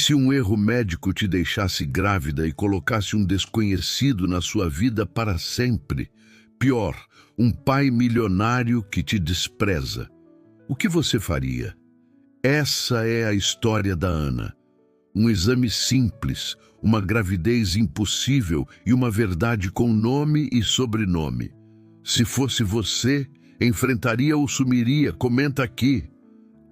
se um erro médico te deixasse grávida e colocasse um desconhecido na sua vida para sempre? Pior, um pai milionário que te despreza. O que você faria? Essa é a história da Ana. Um exame simples, uma gravidez impossível e uma verdade com nome e sobrenome. Se fosse você, enfrentaria ou sumiria? Comenta aqui.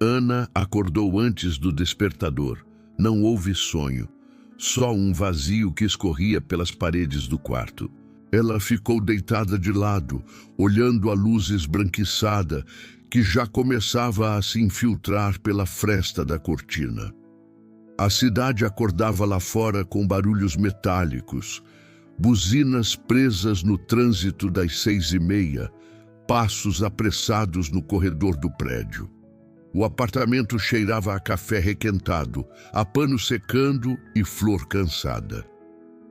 Ana acordou antes do despertador. Não houve sonho, só um vazio que escorria pelas paredes do quarto. Ela ficou deitada de lado, olhando a luz esbranquiçada que já começava a se infiltrar pela fresta da cortina. A cidade acordava lá fora com barulhos metálicos, buzinas presas no trânsito das 6:30, passos apressados no corredor do prédio. O apartamento cheirava a café requentado, a pano secando e flor cansada.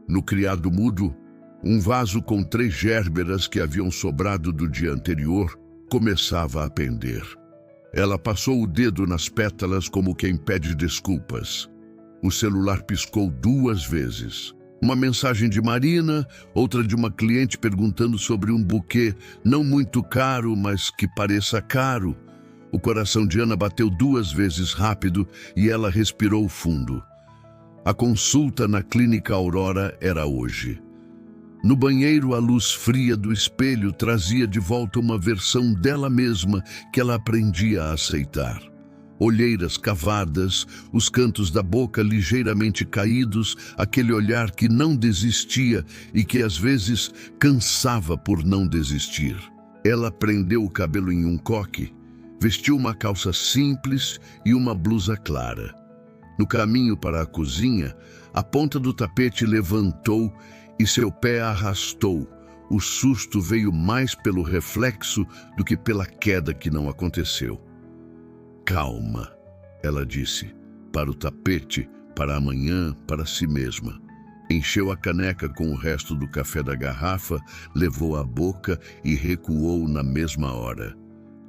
No criado mudo, um vaso com 3 gérberas que haviam sobrado do dia anterior começava a pender. Ela passou o dedo nas pétalas como quem pede desculpas. O celular piscou 2 vezes. Uma mensagem de Marina, outra de uma cliente perguntando sobre um buquê não muito caro, mas que pareça caro. O coração de Ana bateu 2 vezes rápido e ela respirou fundo. A consulta na Clínica Aurora era hoje. No banheiro, a luz fria do espelho trazia de volta uma versão dela mesma que ela aprendia a aceitar. Olheiras cavadas, os cantos da boca ligeiramente caídos, aquele olhar que não desistia e que às vezes cansava por não desistir. Ela prendeu o cabelo em um coque, vestiu uma calça simples e uma blusa clara. No caminho para a cozinha, a ponta do tapete levantou e seu pé arrastou. O susto veio mais pelo reflexo do que pela queda que não aconteceu. Calma, ela disse, para o tapete, para amanhã, para si mesma. Encheu a caneca com o resto do café da garrafa, levou à boca e recuou na mesma hora.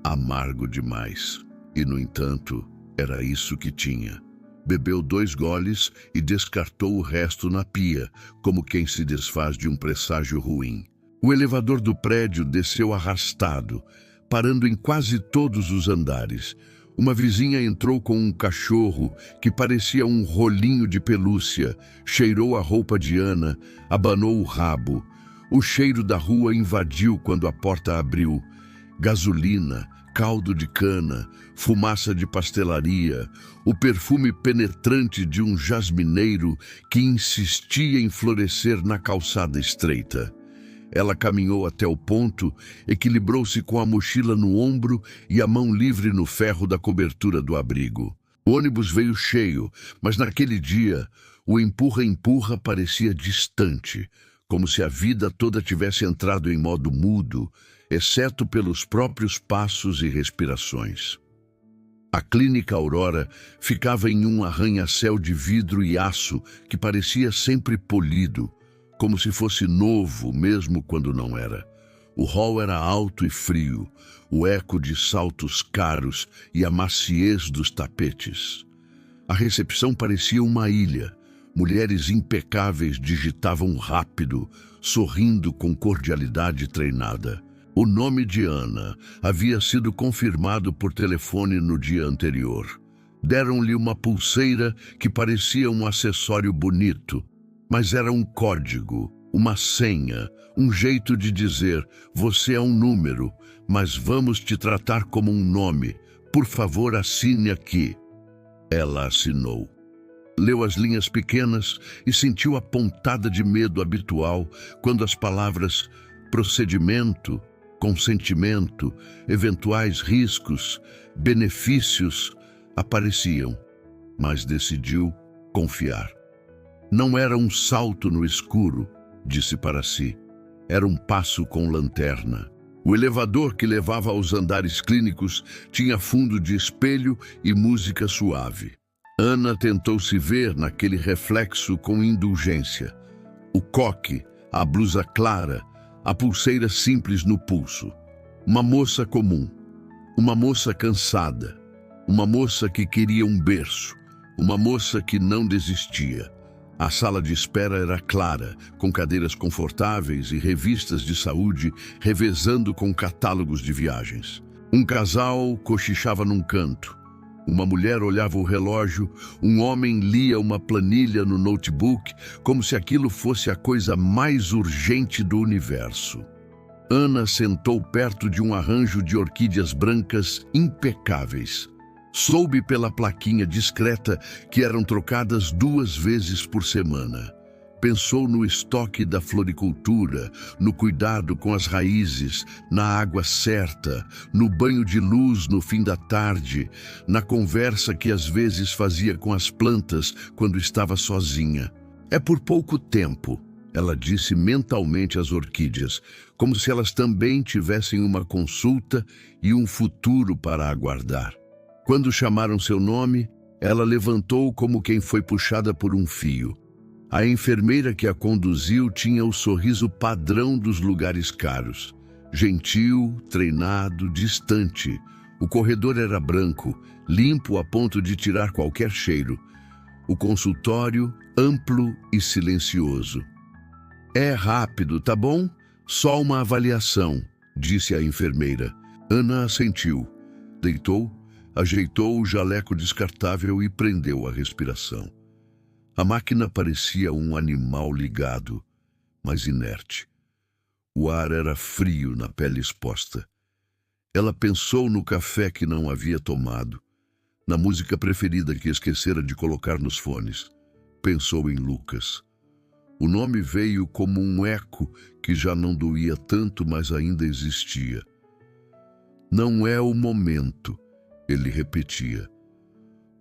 Amargo demais. E, no entanto, era isso que tinha. Bebeu 2 goles e descartou o resto na pia, como quem se desfaz de um presságio ruim. O elevador do prédio desceu arrastado, parando em quase todos os andares. Uma vizinha entrou com um cachorro que parecia um rolinho de pelúcia, cheirou a roupa de Ana, abanou o rabo. O cheiro da rua invadiu quando a porta abriu. Gasolina, caldo de cana, fumaça de pastelaria, o perfume penetrante de um jasmineiro que insistia em florescer na calçada estreita. Ela caminhou até o ponto, equilibrou-se com a mochila no ombro e a mão livre no ferro da cobertura do abrigo. O ônibus veio cheio, mas naquele dia o empurra-empurra parecia distante, como se a vida toda tivesse entrado em modo mudo, exceto pelos próprios passos e respirações. A Clínica Aurora ficava em um arranha-céu de vidro e aço que parecia sempre polido, como se fosse novo mesmo quando não era. O hall era alto e frio, o eco de saltos caros e a maciez dos tapetes. A recepção parecia uma ilha. Mulheres impecáveis digitavam rápido, sorrindo com cordialidade treinada. O nome de Ana havia sido confirmado por telefone no dia anterior. Deram-lhe uma pulseira que parecia um acessório bonito, mas era um código, uma senha, um jeito de dizer: você é um número, mas vamos te tratar como um nome. Por favor, assine aqui. Ela assinou. Leu as linhas pequenas e sentiu a pontada de medo habitual quando as palavras procedimento, consentimento, eventuais riscos, benefícios apareciam, mas decidiu confiar. Não era um salto no escuro, disse para si. Era um passo com lanterna. O elevador que levava aos andares clínicos tinha fundo de espelho e música suave. Ana tentou se ver naquele reflexo com indulgência. O coque, a blusa clara, a pulseira simples no pulso. Uma moça comum, uma moça cansada, uma moça que queria um berço, Uma moça que não desistia. A sala de espera era clara, com cadeiras confortáveis e revistas de saúde revezando com catálogos de viagens. Um casal cochichava num canto. Uma mulher olhava o relógio, um homem lia uma planilha no notebook, como se aquilo fosse a coisa mais urgente do universo. Ana sentou perto de um arranjo de orquídeas brancas impecáveis. Soube pela plaquinha discreta que eram trocadas 2 vezes por semana. Pensou no estoque da floricultura, no cuidado com as raízes, na água certa, no banho de luz no fim da tarde, na conversa que às vezes fazia com as plantas quando estava sozinha. É por pouco tempo, ela disse mentalmente às orquídeas, como se elas também tivessem uma consulta e um futuro para aguardar. Quando chamaram seu nome, ela levantou como quem foi puxada por um fio. A enfermeira que a conduziu tinha o sorriso padrão dos lugares caros. Gentil, treinado, distante. O corredor era branco, limpo a ponto de tirar qualquer cheiro. O consultório, amplo e silencioso. É rápido, tá bom? Só uma avaliação, disse a enfermeira. Ana assentiu. Deitou, ajeitou o jaleco descartável e prendeu a respiração. A máquina parecia um animal ligado, mas inerte. O ar era frio na pele exposta. Ela pensou no café que não havia tomado, na música preferida que esquecera de colocar nos fones. Pensou em Lucas. O nome veio como um eco que já não doía tanto, mas ainda existia. Não é o momento, ele repetia.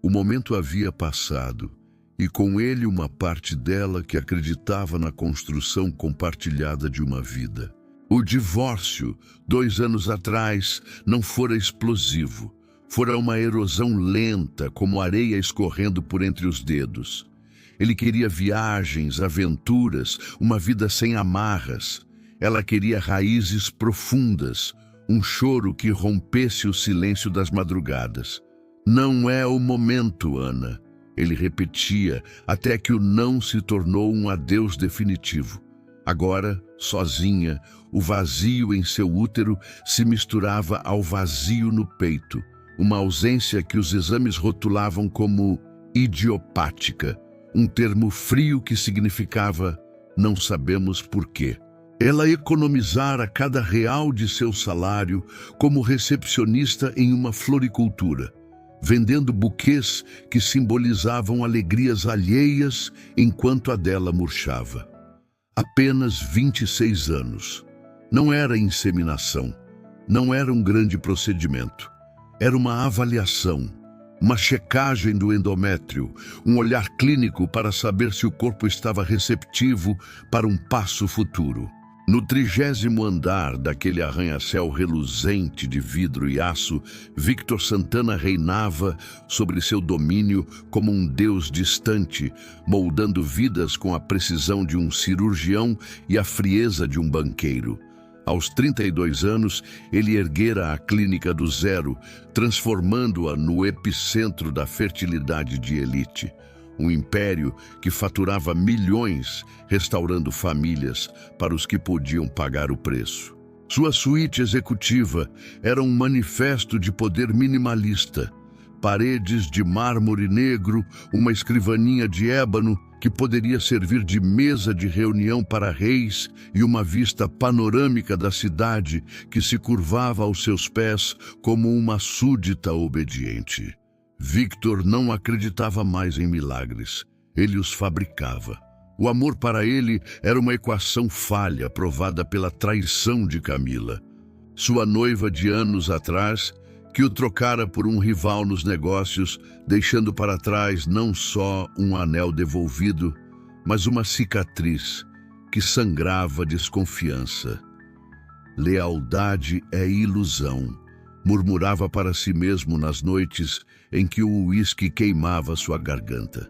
O momento havia passado, e com ele uma parte dela que acreditava na construção compartilhada de uma vida. O divórcio, 2 anos atrás, não fora explosivo. Fora uma erosão lenta, como areia escorrendo por entre os dedos. Ele queria viagens, aventuras, uma vida sem amarras. Ela queria raízes profundas, um choro que rompesse o silêncio das madrugadas. Não é o momento, Ana. Ele repetia, até que o não se tornou um adeus definitivo. Agora, sozinha, o vazio em seu útero se misturava ao vazio no peito, uma ausência que os exames rotulavam como idiopática, um termo frio que significava não sabemos por quê. Ela economizara cada real de seu salário como recepcionista em uma floricultura, vendendo buquês que simbolizavam alegrias alheias enquanto a dela murchava. Apenas 26 anos. Não era inseminação, não era um grande procedimento. Era uma avaliação, uma checagem do endométrio, um olhar clínico para saber se o corpo estava receptivo para um passo futuro. No 30º andar daquele arranha-céu reluzente de vidro e aço, Victor Santana reinava sobre seu domínio como um deus distante, moldando vidas com a precisão de um cirurgião e a frieza de um banqueiro. Aos 32 anos, ele erguera a clínica do zero, transformando-a no epicentro da fertilidade de elite. Um império que faturava milhões, restaurando famílias para os que podiam pagar o preço. Sua suíte executiva era um manifesto de poder minimalista. Paredes de mármore negro, uma escrivaninha de ébano que poderia servir de mesa de reunião para reis e uma vista panorâmica da cidade que se curvava aos seus pés como uma súdita obediente. Victor não acreditava mais em milagres. Ele os fabricava. O amor para ele era uma equação falha provada pela traição de Camila. Sua noiva de anos atrás, que o trocara por um rival nos negócios, deixando para trás não só um anel devolvido, mas uma cicatriz que sangrava desconfiança. Lealdade é ilusão, murmurava para si mesmo nas noites em que o uísque queimava sua garganta.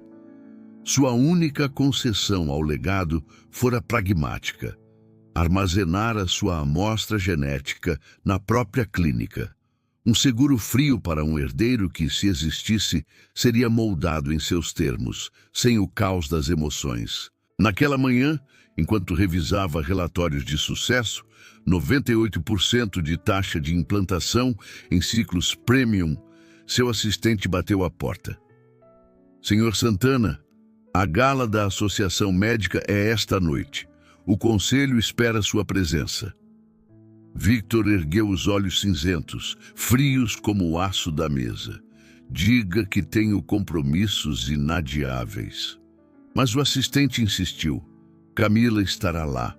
Sua única concessão ao legado fora pragmática: armazenar a sua amostra genética na própria clínica. Um seguro frio para um herdeiro que, se existisse, seria moldado em seus termos, sem o caos das emoções. Naquela manhã, enquanto revisava relatórios de sucesso, 98% de taxa de implantação em ciclos premium, seu assistente bateu à porta. Senhor Santana, a gala da Associação Médica é esta noite. O conselho espera sua presença. Victor ergueu os olhos cinzentos, frios como o aço da mesa. Diga que tenho compromissos inadiáveis. Mas o assistente insistiu. Camila estará lá.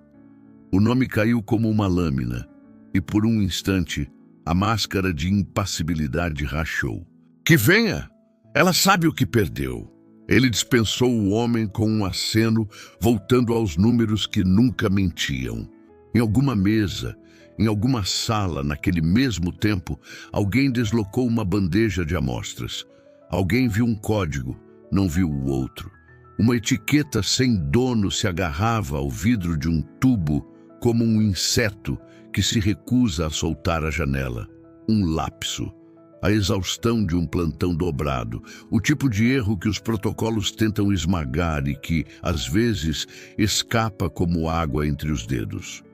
O nome caiu como uma lâmina, e por um instante, a máscara de impassibilidade rachou. Que venha! Ela sabe o que perdeu. Ele dispensou o homem com um aceno, voltando aos números que nunca mentiam. Em alguma mesa, em alguma sala, naquele mesmo tempo, alguém deslocou uma bandeja de amostras. Alguém viu um código, não viu o outro. Uma etiqueta sem dono se agarrava ao vidro de um tubo como um inseto que se recusa a soltar a janela. Um lapso. A exaustão de um plantão dobrado, o tipo de erro que os protocolos tentam esmagar e que, às vezes, escapa como água entre os dedos.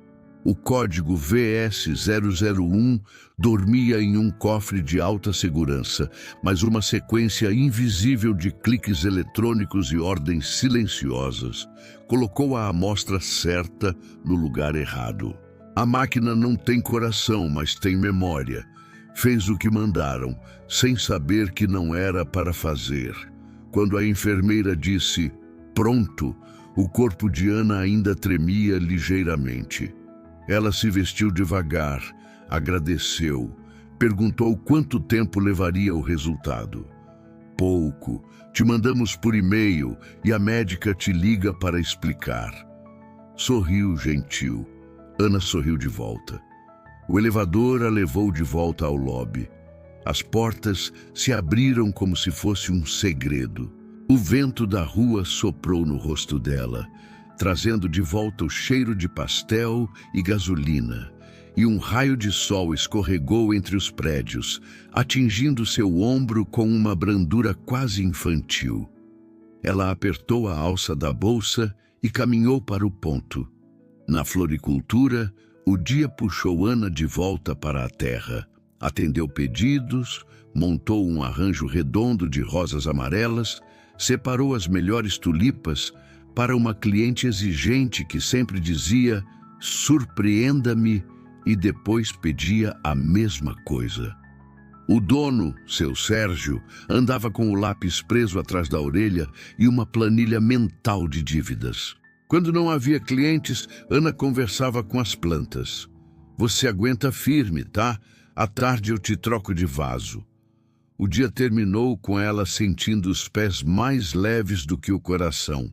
O código VS001 dormia em um cofre de alta segurança, mas uma sequência invisível de cliques eletrônicos e ordens silenciosas colocou a amostra certa no lugar errado. A máquina não tem coração, mas tem memória. Fez o que mandaram, sem saber que não era para fazer. Quando a enfermeira disse, pronto, o corpo de Ana ainda tremia ligeiramente. Ela se vestiu devagar, agradeceu, perguntou quanto tempo levaria o resultado. Pouco, te mandamos por e-mail e a médica te liga para explicar. Sorriu, gentil. Ana sorriu de volta. O elevador a levou de volta ao lobby. As portas se abriram como se fosse um segredo. O vento da rua soprou no rosto dela, trazendo de volta o cheiro de pastel e gasolina, e um raio de sol escorregou entre os prédios, atingindo seu ombro com uma brandura quase infantil. Ela apertou a alça da bolsa e caminhou para o ponto. Na floricultura, o dia puxou Ana de volta para a terra. Atendeu pedidos, montou um arranjo redondo de rosas amarelas, separou as melhores tulipas para uma cliente exigente que sempre dizia surpreenda-me e depois pedia a mesma coisa. O dono, seu Sérgio, andava com o lápis preso atrás da orelha e uma planilha mental de dívidas. Quando não havia clientes, Ana conversava com as plantas. Você aguenta firme, tá? À tarde eu te troco de vaso. O dia terminou com ela sentindo os pés mais leves do que o coração.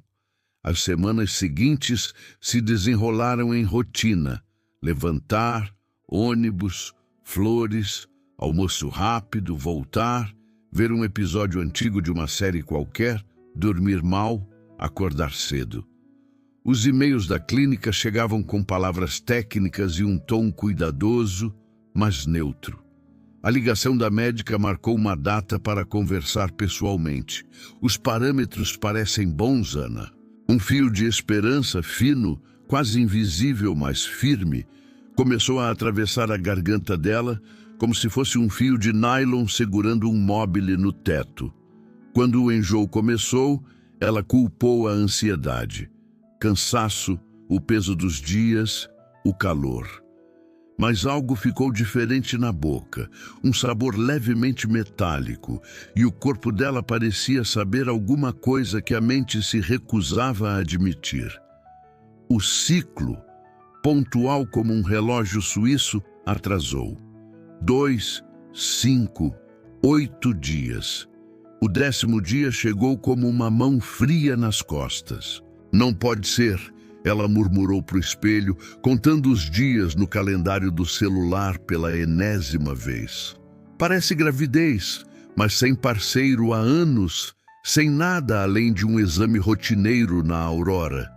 As semanas seguintes se desenrolaram em rotina. Levantar, ônibus, flores, almoço rápido, voltar, ver um episódio antigo de uma série qualquer, dormir mal, acordar cedo. Os e-mails da clínica chegavam com palavras técnicas e um tom cuidadoso, mas neutro. A ligação da médica marcou uma data para conversar pessoalmente. Os parâmetros parecem bons, Ana. Um fio de esperança fino, quase invisível, mas firme, começou a atravessar a garganta dela, como se fosse um fio de nylon segurando um móbile no teto. Quando o enjoo começou, ela culpou a ansiedade. Cansaço, o peso dos dias, o calor. Mas algo ficou diferente na boca, um sabor levemente metálico, e o corpo dela parecia saber alguma coisa que a mente se recusava a admitir. O ciclo, pontual como um relógio suíço, atrasou. 2, 5, 8 dias. O 10º dia chegou como uma mão fria nas costas. Não pode ser, ela murmurou para o espelho, contando os dias no calendário do celular pela enésima vez. Parece gravidez, mas sem parceiro há anos, sem nada além de um exame rotineiro na Aurora.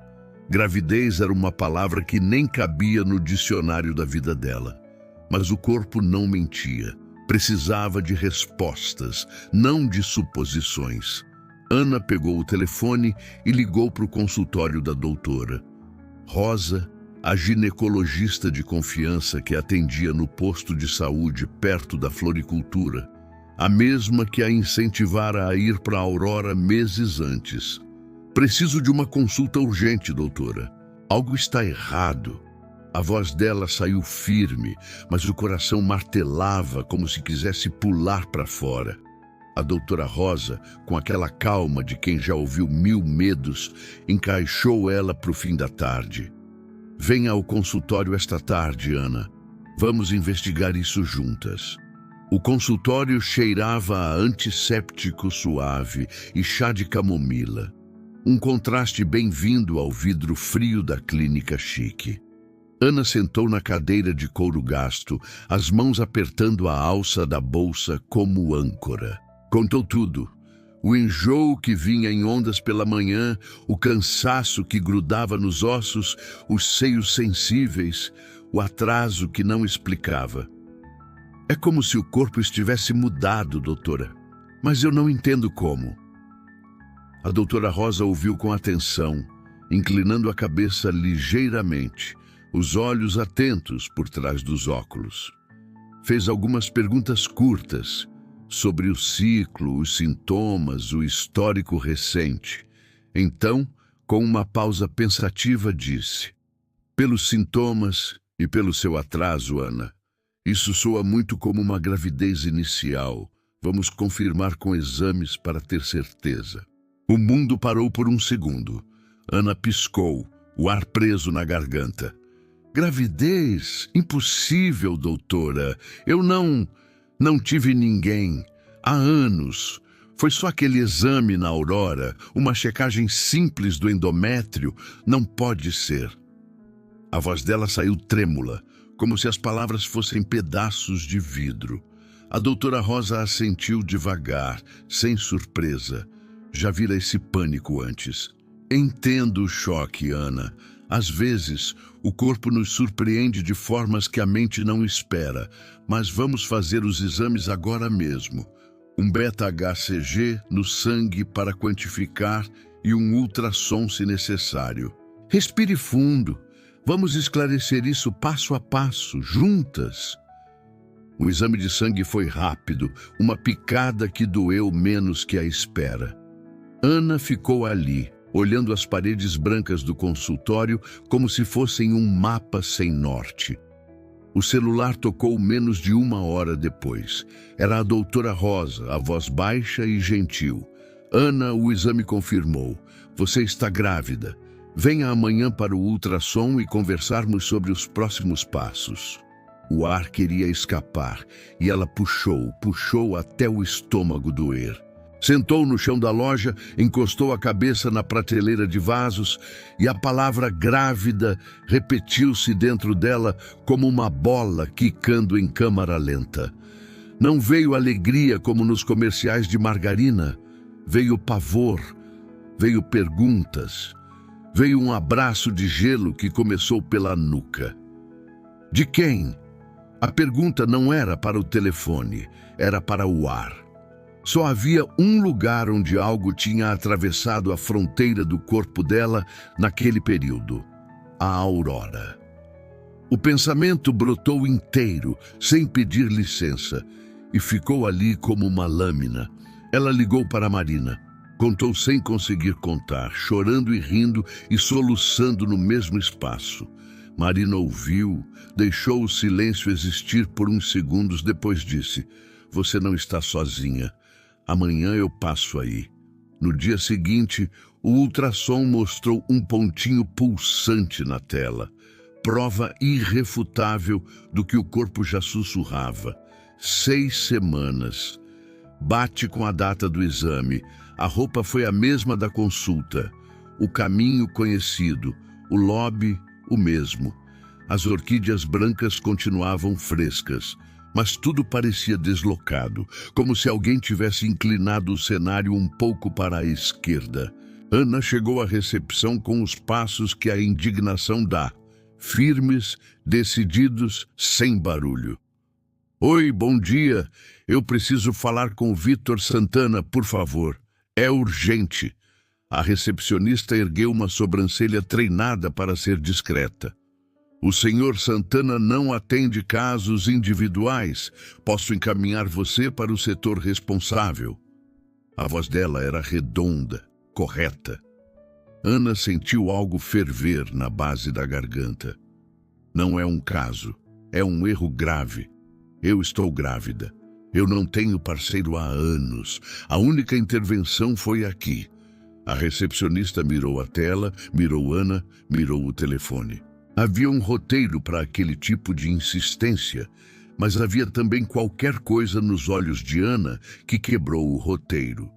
Gravidez era uma palavra que nem cabia no dicionário da vida dela. Mas o corpo não mentia. Precisava de respostas, não de suposições. Ana pegou o telefone e ligou para o consultório da doutora. Rosa, a ginecologista de confiança que atendia no posto de saúde perto da floricultura, a mesma que a incentivara a ir para a Aurora meses antes. Preciso de uma consulta urgente, doutora. Algo está errado. A voz dela saiu firme, mas o coração martelava como se quisesse pular para fora. A doutora Rosa, com aquela calma de quem já ouviu 1000 medos, encaixou ela para o fim da tarde. Venha ao consultório esta tarde, Ana. Vamos investigar isso juntas. O consultório cheirava a antisséptico suave e chá de camomila. Um contraste bem-vindo ao vidro frio da clínica chique. Ana sentou na cadeira de couro gasto, as mãos apertando a alça da bolsa como âncora. Contou tudo. O enjoo que vinha em ondas pela manhã, o cansaço que grudava nos ossos, os seios sensíveis, o atraso que não explicava. É como se o corpo estivesse mudado, doutora. Mas eu não entendo como. A doutora Rosa ouviu com atenção, inclinando a cabeça ligeiramente, os olhos atentos por trás dos óculos. Fez algumas perguntas curtas sobre o ciclo, os sintomas, o histórico recente. Então, com uma pausa pensativa, disse: pelos sintomas e pelo seu atraso, Ana, isso soa muito como uma gravidez inicial. Vamos confirmar com exames para ter certeza. O mundo parou por um segundo. Ana piscou, o ar preso na garganta. Gravidez? Impossível, doutora. Eu não tive ninguém. Há anos. Foi só aquele exame na Aurora, uma checagem simples do endométrio. Não pode ser. A voz dela saiu trêmula, como se as palavras fossem pedaços de vidro. A doutora Rosa assentiu devagar, sem surpresa. Já vira esse pânico antes. Entendo o choque, Ana. Às vezes, o corpo nos surpreende de formas que a mente não espera, mas vamos fazer os exames agora mesmo. Um beta-HCG no sangue para quantificar e um ultrassom se necessário. Respire fundo. Vamos esclarecer isso passo a passo, juntas. O exame de sangue foi rápido, uma picada que doeu menos que a espera. Ana ficou ali, olhando as paredes brancas do consultório como se fossem um mapa sem norte. O celular tocou menos de 1 hora depois. Era a doutora Rosa, a voz baixa e gentil. Ana, o exame confirmou. Você está grávida. Venha amanhã para o ultrassom e conversarmos sobre os próximos passos. O ar queria escapar e ela puxou até o estômago doer. Sentou no chão da loja, encostou a cabeça na prateleira de vasos e a palavra grávida repetiu-se dentro dela como uma bola quicando em câmara lenta. Não veio alegria como nos comerciais de margarina. Veio pavor, veio perguntas, veio um abraço de gelo que começou pela nuca. De quem? A pergunta não era para o telefone, era para o ar. Só havia um lugar onde algo tinha atravessado a fronteira do corpo dela naquele período: a Aurora. O pensamento brotou inteiro, sem pedir licença, e ficou ali como uma lâmina. Ela ligou para Marina. Contou sem conseguir contar, chorando e rindo e soluçando no mesmo espaço. Marina ouviu, deixou o silêncio existir por uns segundos, depois disse: você não está sozinha. Amanhã eu passo aí. No dia seguinte, o ultrassom mostrou um pontinho pulsante na tela. Prova irrefutável do que o corpo já sussurrava. 6 semanas. Bate com a data do exame. A roupa foi a mesma da consulta. O caminho conhecido. O lobby, o mesmo. As orquídeas brancas continuavam frescas. Mas tudo parecia deslocado, como se alguém tivesse inclinado o cenário um pouco para a esquerda. Ana chegou à recepção com os passos que a indignação dá, firmes, decididos, sem barulho. Oi, bom dia. Eu preciso falar com o Victor Santana, por favor. É urgente. A recepcionista ergueu uma sobrancelha treinada para ser discreta. O senhor Santana não atende casos individuais. Posso encaminhar você para o setor responsável. A voz dela era redonda, correta. Ana sentiu algo ferver na base da garganta. Não é um caso, é um erro grave. Eu estou grávida. Eu não tenho parceiro há anos. A única intervenção foi aqui. A recepcionista mirou a tela, mirou Ana, mirou o telefone. Havia um roteiro para aquele tipo de insistência, mas havia também qualquer coisa nos olhos de Ana que quebrou o roteiro.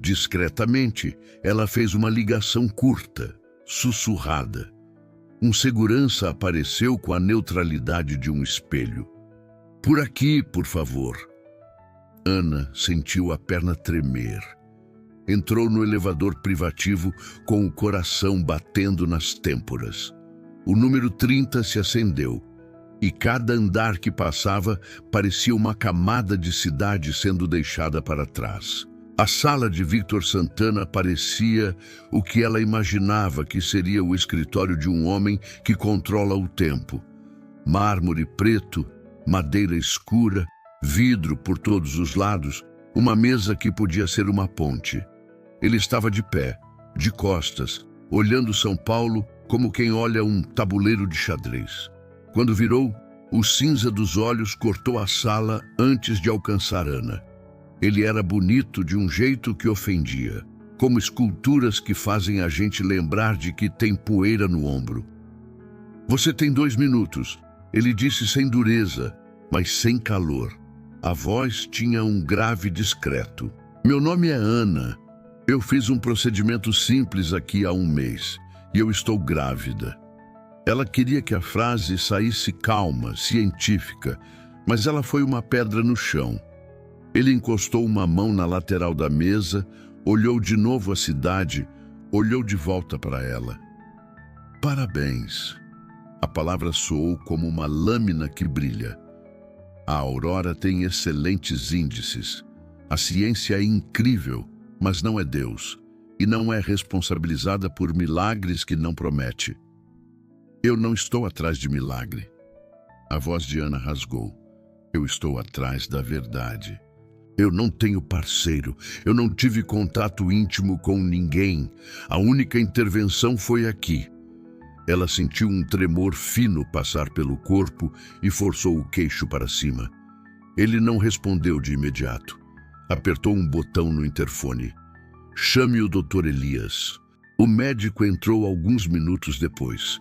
Discretamente, ela fez uma ligação curta, sussurrada. Um segurança apareceu com a neutralidade de um espelho. Por aqui, por favor. Ana sentiu a perna tremer. Entrou no elevador privativo com o coração batendo nas têmporas. O número 30 se acendeu, e cada andar que passava parecia uma camada de cidade sendo deixada para trás. A sala de Victor Santana parecia o que ela imaginava que seria o escritório de um homem que controla o tempo. Mármore preto, madeira escura, vidro por todos os lados, uma mesa que podia ser uma ponte. Ele estava de pé, de costas, olhando São Paulo como quem olha um tabuleiro de xadrez. Quando virou, o cinza dos olhos cortou a sala antes de alcançar Ana. Ele era bonito de um jeito que ofendia, como esculturas que fazem a gente lembrar de que tem poeira no ombro. Você tem 2 minutos, ele disse sem dureza, mas sem calor. A voz tinha um grave discreto. Meu nome é Ana. Eu fiz um procedimento simples aqui há 1 mês e eu estou grávida. Ela queria que a frase saísse calma, científica, mas ela foi uma pedra no chão. Ele encostou uma mão na lateral da mesa, olhou de novo a cidade, olhou de volta para ela. Parabéns. A palavra soou como uma lâmina que brilha. A Aurora tem excelentes índices. A ciência é incrível, mas não é Deus, e não é responsabilizada por milagres que não promete. Eu não estou atrás de milagre. A voz de Ana rasgou. Eu estou atrás da verdade. Eu não tenho parceiro, eu não tive contato íntimo com ninguém. A única intervenção foi aqui. Ela sentiu um tremor fino passar pelo corpo e forçou o queixo para cima. Ele não respondeu de imediato. Apertou um botão no interfone. Chame o Dr. Elias. O médico entrou alguns minutos depois.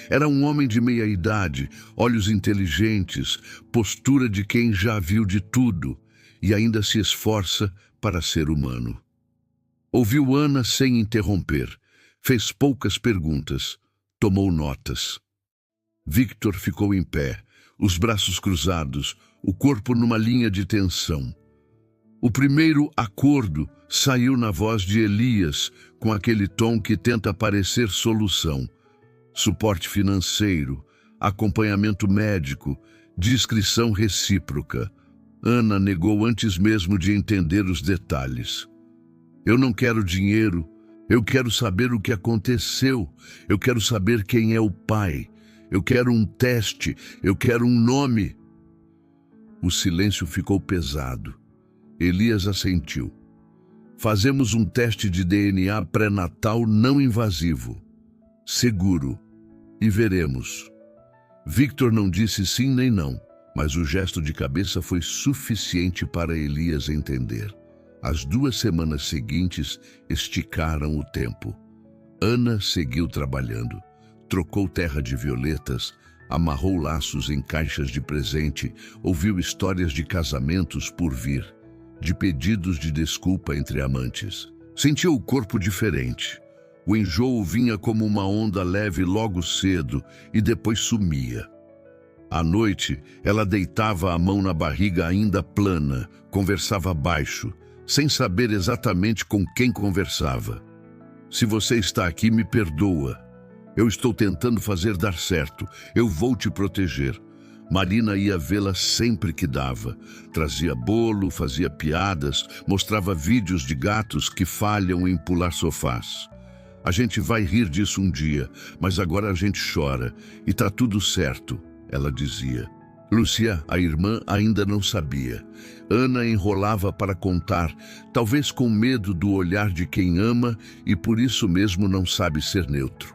Era um homem de meia idade, olhos inteligentes, postura de quem já viu de tudo e ainda se esforça para ser humano. Ouviu Ana sem interromper. Fez poucas perguntas. Tomou notas. Victor ficou em pé, os braços cruzados, o corpo numa linha de tensão. O primeiro acordo saiu na voz de Elias, com aquele tom que tenta parecer solução. Suporte financeiro, acompanhamento médico, discrição recíproca. Ana negou antes mesmo de entender os detalhes. Eu não quero dinheiro, eu quero saber o que aconteceu, eu quero saber quem é o pai, eu quero um teste, eu quero um nome. O silêncio ficou pesado. Elias assentiu. Fazemos um teste de DNA pré-natal não invasivo. Seguro. E veremos. Victor não disse sim nem não, mas o gesto de cabeça foi suficiente para Elias entender. As 2 semanas seguintes esticaram o tempo. Ana seguiu trabalhando. Trocou terra de violetas, amarrou laços em caixas de presente, ouviu histórias de casamentos por vir, de pedidos de desculpa entre amantes. Sentiu o corpo diferente. O enjoo vinha como uma onda leve logo cedo e depois sumia. À noite, ela deitava a mão na barriga ainda plana, conversava baixo, sem saber exatamente com quem conversava. Se você está aqui, me perdoa. Eu estou tentando fazer dar certo. Eu vou te proteger. Marina ia vê-la sempre que dava. Trazia bolo, fazia piadas, mostrava vídeos de gatos que falham em pular sofás. A gente vai rir disso um dia, mas agora a gente chora e tá tudo certo, ela dizia. Lúcia, a irmã, ainda não sabia. Ana enrolava para contar, talvez com medo do olhar de quem ama e por isso mesmo não sabe ser neutro.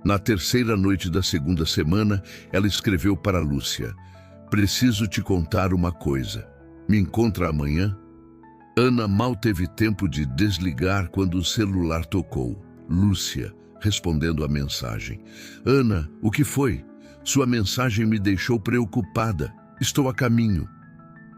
Na terceira noite da segunda semana, ela escreveu para Lúcia: "Preciso te contar uma coisa. Me encontra amanhã?" Ana mal teve tempo de desligar quando o celular tocou. Lúcia, respondendo à mensagem. "Ana, o que foi? Sua mensagem me deixou preocupada. Estou a caminho."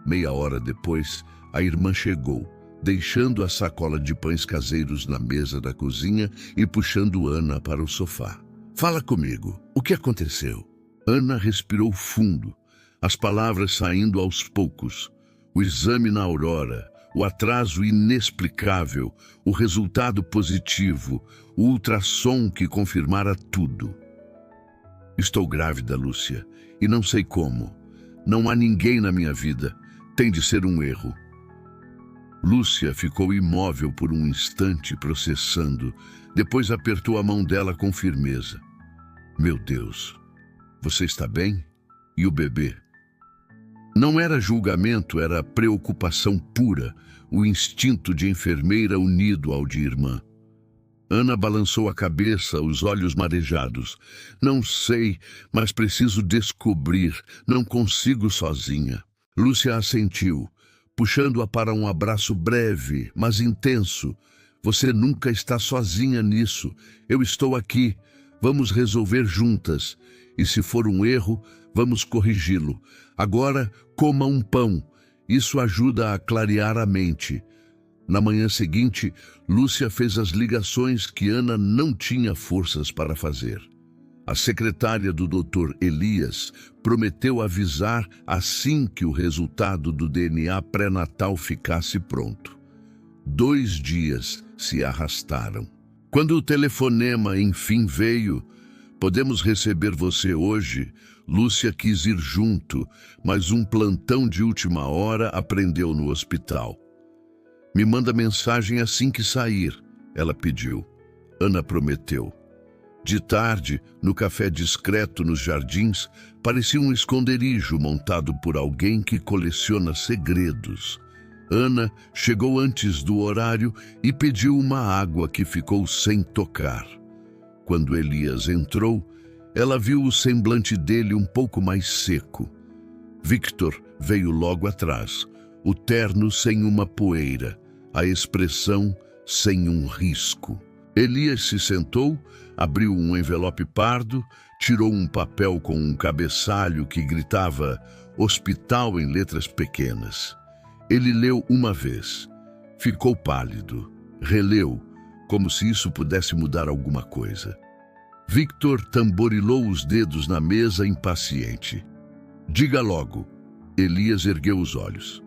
Meia hora depois, a irmã chegou, deixando a sacola de pães caseiros na mesa da cozinha e puxando Ana para o sofá. "Fala comigo. O que aconteceu?" Ana respirou fundo, as palavras saindo aos poucos. O exame na Aurora, o atraso inexplicável, o resultado positivo, o ultrassom que confirmara tudo. "Estou grávida, Lúcia, e não sei como. Não há ninguém na minha vida. Tem de ser um erro." Lúcia ficou imóvel por um instante, processando. Depois apertou a mão dela com firmeza. "Meu Deus, você está bem? E o bebê?" Não era julgamento, era preocupação pura, o instinto de enfermeira unido ao de irmã. Ana balançou a cabeça, os olhos marejados. "Não sei, mas preciso descobrir. Não consigo sozinha." Lúcia assentiu, puxando-a para um abraço breve, mas intenso. "Você nunca está sozinha nisso. Eu estou aqui. Vamos resolver juntas. E se for um erro, vamos corrigi-lo. Agora, coma um pão. Isso ajuda a clarear a mente." Na manhã seguinte, Lúcia fez as ligações que Ana não tinha forças para fazer. A secretária do Dr. Elias prometeu avisar assim que o resultado do DNA pré-natal ficasse pronto. 2 dias se arrastaram. Quando o telefonema enfim veio: "Podemos receber você hoje?" Lúcia quis ir junto, mas um plantão de última hora a prendeu no hospital. "Me manda mensagem assim que sair", ela pediu. Ana prometeu. De tarde, no café discreto nos jardins, parecia um esconderijo montado por alguém que coleciona segredos. Ana chegou antes do horário e pediu uma água que ficou sem tocar. Quando Elias entrou, ela viu o semblante dele um pouco mais seco. Victor veio logo atrás, o terno sem uma poeira, a expressão sem um risco. Elias se sentou, abriu um envelope pardo, tirou um papel com um cabeçalho que gritava "Hospital" em letras pequenas. Ele leu uma vez. Ficou pálido. Releu, como se isso pudesse mudar alguma coisa. Victor tamborilou os dedos na mesa, impaciente. "Diga logo." Elias ergueu os olhos.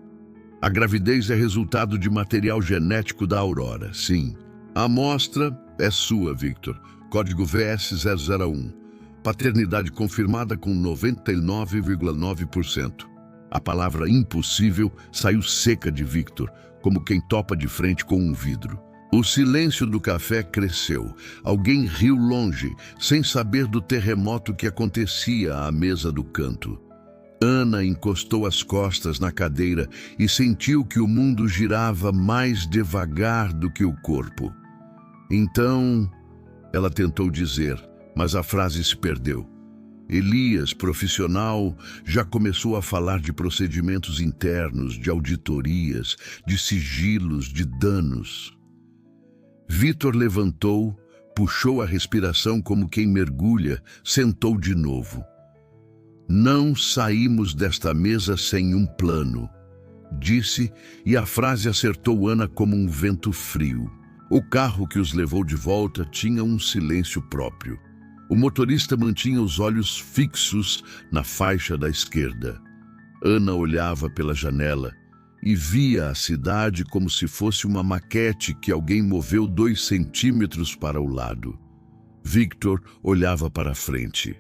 "A gravidez é resultado de material genético da Aurora, sim. A amostra é sua, Victor. Código VS001. Paternidade confirmada com 99,9%. A palavra impossível saiu seca de Victor, como quem topa de frente com um vidro. O silêncio do café cresceu. Alguém riu longe, sem saber do terremoto que acontecia à mesa do canto. Ana encostou as costas na cadeira e sentiu que o mundo girava mais devagar do que o corpo. "Então," ela tentou dizer, mas a frase se perdeu. Elias, profissional, já começou a falar de procedimentos internos, de auditorias, de sigilos, de danos. Victor levantou, puxou a respiração como quem mergulha, sentou de novo. "Não saímos desta mesa sem um plano", disse, e a frase acertou Ana como um vento frio. O carro que os levou de volta tinha um silêncio próprio. O motorista mantinha os olhos fixos na faixa da esquerda. Ana olhava pela janela e via a cidade como se fosse uma maquete que alguém moveu 2 centímetros para o lado. Victor olhava para a frente.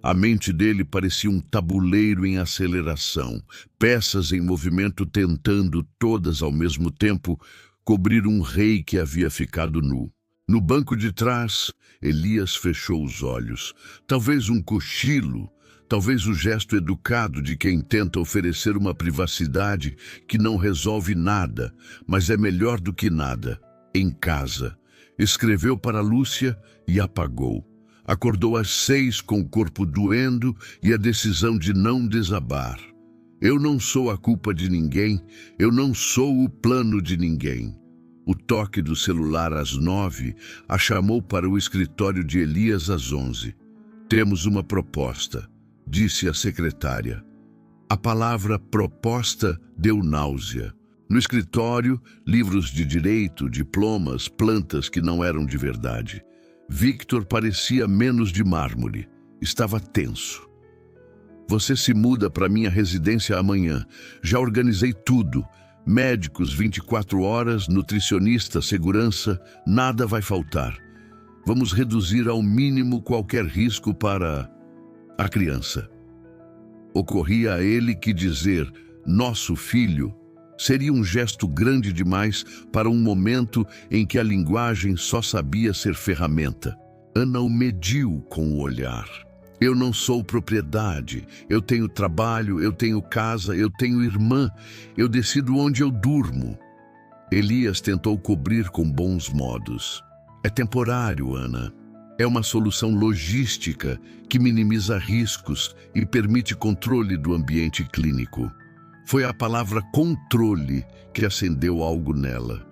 A mente dele parecia um tabuleiro em aceleração, peças em movimento tentando, todas ao mesmo tempo, cobrir um rei que havia ficado nu. No banco de trás, Elias fechou os olhos. Talvez um cochilo, talvez o gesto educado de quem tenta oferecer uma privacidade que não resolve nada, mas é melhor do que nada. Em casa. Escreveu para Lúcia e apagou. Acordou às 6 com o corpo doendo e a decisão de não desabar. Eu não sou a culpa de ninguém, eu não sou o plano de ninguém. O toque do celular às 9 a chamou para o escritório de Elias às 11. Temos uma proposta, disse a secretária. A palavra proposta deu náusea. No escritório, livros de direito, diplomas, plantas que não eram de verdade. Victor parecia menos de mármore. Estava tenso. Você se muda para minha residência amanhã. Já organizei tudo. Médicos 24 horas, nutricionista, segurança, nada vai faltar. Vamos reduzir ao mínimo qualquer risco para a criança. Ocorria a ele que dizer nosso filho seria um gesto grande demais para um momento em que a linguagem só sabia ser ferramenta. Ana o mediu com o olhar. Eu não sou propriedade, eu tenho trabalho, eu tenho casa, eu tenho irmã, eu decido onde eu durmo. Elias tentou cobrir com bons modos. É temporário, Ana. É uma solução logística que minimiza riscos e permite controle do ambiente clínico. Foi a palavra controle que acendeu algo nela.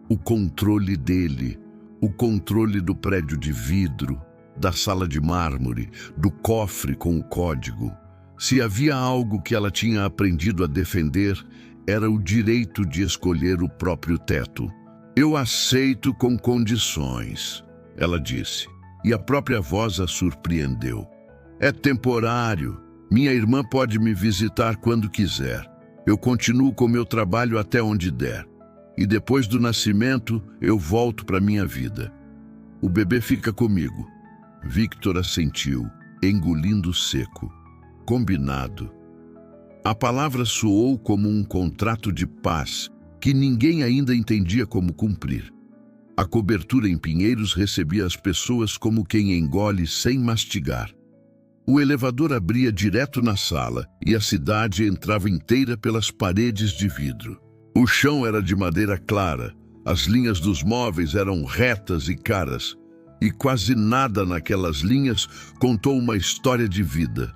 O controle dele, o controle do prédio de vidro, da sala de mármore, do cofre com o código. Se havia algo que ela tinha aprendido a defender, era o direito de escolher o próprio teto. Eu aceito com condições, ela disse, e a própria voz a surpreendeu. É temporário. Minha irmã pode me visitar quando quiser. Eu continuo com meu trabalho até onde der. E depois do nascimento, eu volto para minha vida. O bebê fica comigo. Victor assentiu, engolindo seco. Combinado. A palavra soou como um contrato de paz que ninguém ainda entendia como cumprir. A cobertura em Pinheiros recebia as pessoas como quem engole sem mastigar. O elevador abria direto na sala e a cidade entrava inteira pelas paredes de vidro. O chão era de madeira clara, as linhas dos móveis eram retas e caras, e quase nada naquelas linhas contou uma história de vida.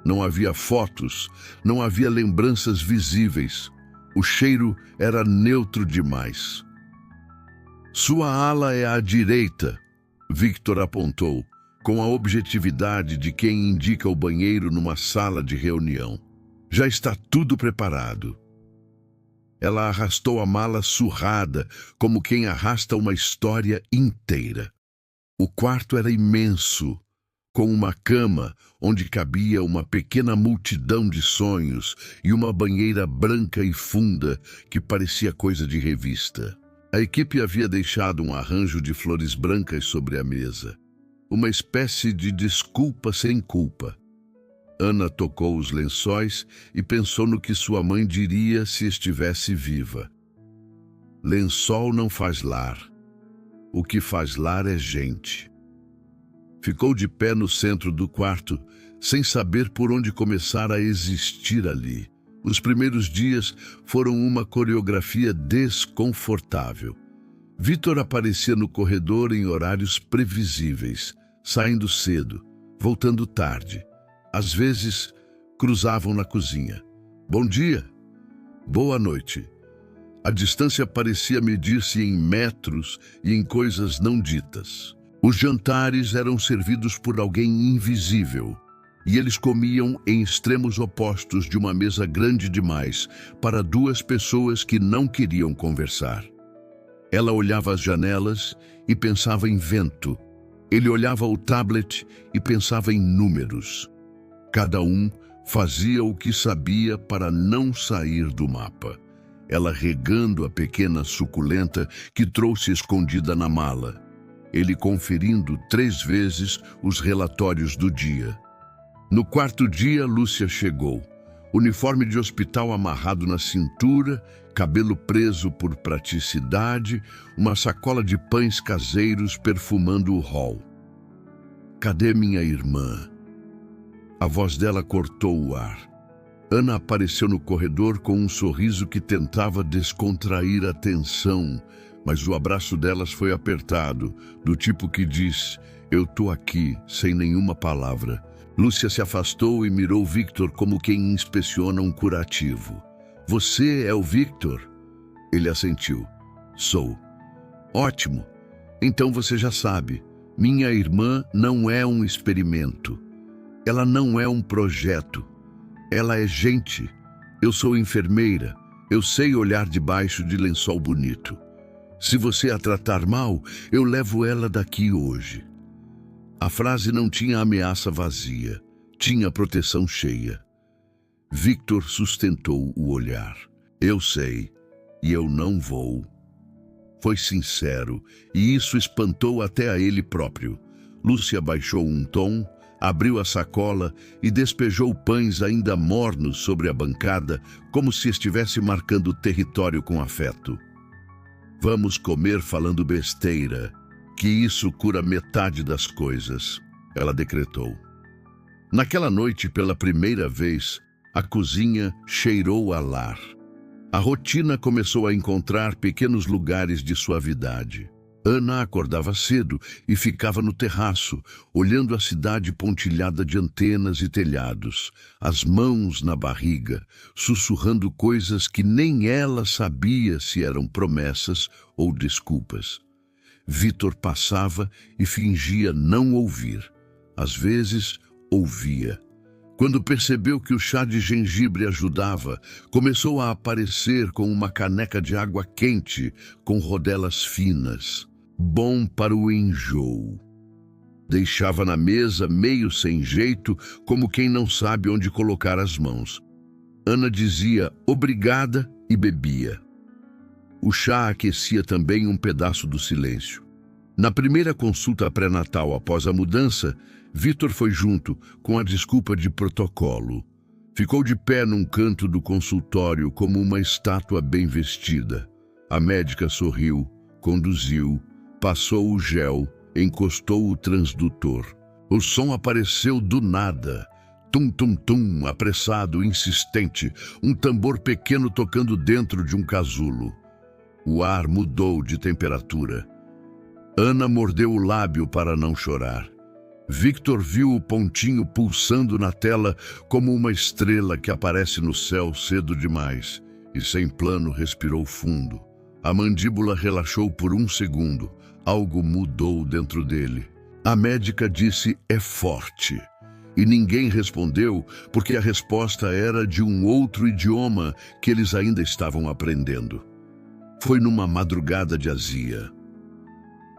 Não havia fotos, não havia lembranças visíveis. O cheiro era neutro demais. Sua ala é à direita, Victor apontou, com a objetividade de quem indica o banheiro numa sala de reunião. Já está tudo preparado. Ela arrastou a mala surrada, como quem arrasta uma história inteira. O quarto era imenso, com uma cama onde cabia uma pequena multidão de sonhos e uma banheira branca e funda que parecia coisa de revista. A equipe havia deixado um arranjo de flores brancas sobre a mesa. Uma espécie de desculpa sem culpa. Ana tocou os lençóis e pensou no que sua mãe diria se estivesse viva. Lençol não faz lar. O que faz lar é gente. Ficou de pé no centro do quarto, sem saber por onde começar a existir ali. Os primeiros dias foram uma coreografia desconfortável. Victor aparecia no corredor em horários previsíveis, saindo cedo, voltando tarde. Às vezes, cruzavam na cozinha. Bom dia. Boa noite. A distância parecia medir-se em metros e em coisas não ditas. Os jantares eram servidos por alguém invisível, e eles comiam em extremos opostos de uma mesa grande demais para duas pessoas que não queriam conversar. Ela olhava as janelas e pensava em vento. Ele olhava o tablet e pensava em números. Cada um fazia o que sabia para não sair do mapa. Ela regando a pequena suculenta que trouxe escondida na mala. Ele conferindo 3 vezes os relatórios do dia. No quarto dia, Lúcia chegou. Uniforme de hospital amarrado na cintura, cabelo preso por praticidade, uma sacola de pães caseiros perfumando o hall. "Cadê minha irmã?" A voz dela cortou o ar. Ana apareceu no corredor com um sorriso que tentava descontrair a tensão, mas o abraço delas foi apertado, do tipo que diz: "Eu tô aqui", sem nenhuma palavra. Lúcia se afastou e mirou Victor como quem inspeciona um curativo. "Você é o Victor?" Ele assentiu. "Sou." "Ótimo. Então você já sabe. Minha irmã não é um experimento. Ela não é um projeto. Ela é gente. Eu sou enfermeira. Eu sei olhar debaixo de lençol bonito. Se você a tratar mal, eu levo ela daqui hoje." A frase não tinha ameaça vazia, tinha proteção cheia. Victor sustentou o olhar. "Eu sei, e eu não vou." Foi sincero, e isso espantou até a ele próprio. Lúcia baixou um tom, abriu a sacola e despejou pães ainda mornos sobre a bancada, como se estivesse marcando o território com afeto. "Vamos comer falando besteira, que isso cura metade das coisas", ela decretou. Naquela noite, pela primeira vez, a cozinha cheirou a lar. A rotina começou a encontrar pequenos lugares de suavidade. Ana acordava cedo e ficava no terraço, olhando a cidade pontilhada de antenas e telhados, as mãos na barriga, sussurrando coisas que nem ela sabia se eram promessas ou desculpas. Victor passava e fingia não ouvir. Às vezes, ouvia. Quando percebeu que o chá de gengibre ajudava, começou a aparecer com uma caneca de água quente com rodelas finas. Bom para o enjoo. Deixava na mesa meio sem jeito, como quem não sabe onde colocar as mãos. Ana dizia obrigada e bebia. O chá aquecia também um pedaço do silêncio. Na primeira consulta pré-natal após a mudança, Victor foi junto, com a desculpa de protocolo. Ficou de pé num canto do consultório como uma estátua bem vestida. A médica sorriu, conduziu, passou o gel, encostou o transdutor. O som apareceu do nada. Tum-tum-tum, apressado, insistente, um tambor pequeno tocando dentro de um casulo. O ar mudou de temperatura. Ana mordeu o lábio para não chorar. Victor viu o pontinho pulsando na tela como uma estrela que aparece no céu cedo demais e, sem plano, respirou fundo. A mandíbula relaxou por um segundo. Algo mudou dentro dele. A médica disse: "É forte." E ninguém respondeu porque a resposta era de um outro idioma que eles ainda estavam aprendendo. Foi numa madrugada de azia.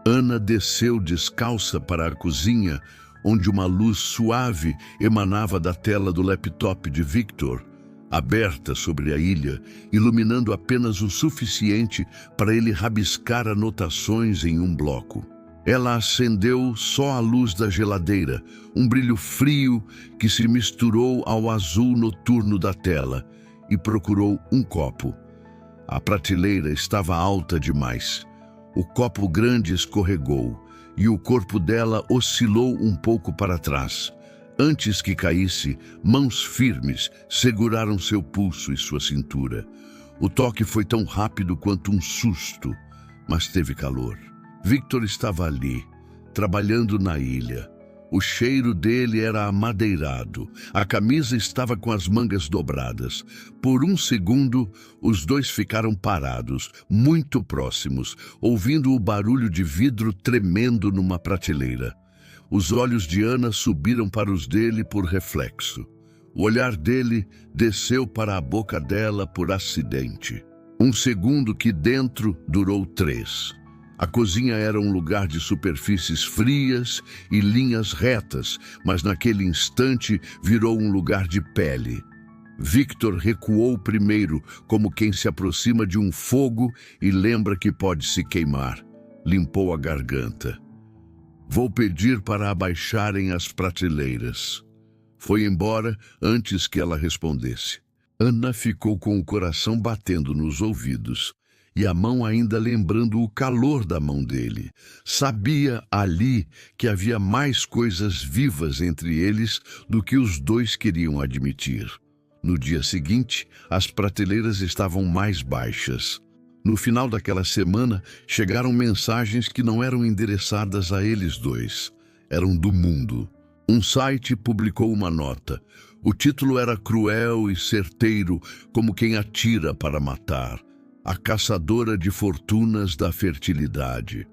Ana desceu descalça para a cozinha, onde uma luz suave emanava da tela do laptop de Victor, aberta sobre a ilha, iluminando apenas o suficiente para ele rabiscar anotações em um bloco. Ela acendeu só a luz da geladeira, um brilho frio que se misturou ao azul noturno da tela, e procurou um copo. A prateleira estava alta demais. O copo grande escorregou e o corpo dela oscilou um pouco para trás. Antes que caísse, mãos firmes seguraram seu pulso e sua cintura. O toque foi tão rápido quanto um susto, mas teve calor. Victor estava ali, trabalhando na ilha. O cheiro dele era amadeirado. A camisa estava com as mangas dobradas. Por um segundo, os dois ficaram parados, muito próximos, ouvindo o barulho de vidro tremendo numa prateleira. Os olhos de Ana subiram para os dele por reflexo. O olhar dele desceu para a boca dela por acidente. Um segundo que dentro durou 3. A cozinha era um lugar de superfícies frias e linhas retas, mas naquele instante virou um lugar de pele. Victor recuou primeiro, como quem se aproxima de um fogo e lembra que pode se queimar. Limpou a garganta. "Vou pedir para abaixarem as prateleiras." Foi embora antes que ela respondesse. Ana ficou com o coração batendo nos ouvidos e a mão ainda lembrando o calor da mão dele. Sabia ali que havia mais coisas vivas entre eles do que os dois queriam admitir. No dia seguinte, as prateleiras estavam mais baixas. No final daquela semana, chegaram mensagens que não eram endereçadas a eles dois. Eram do mundo. Um site publicou uma nota. O título era cruel e certeiro, como quem atira para matar. A caçadora de fortunas da fertilidade.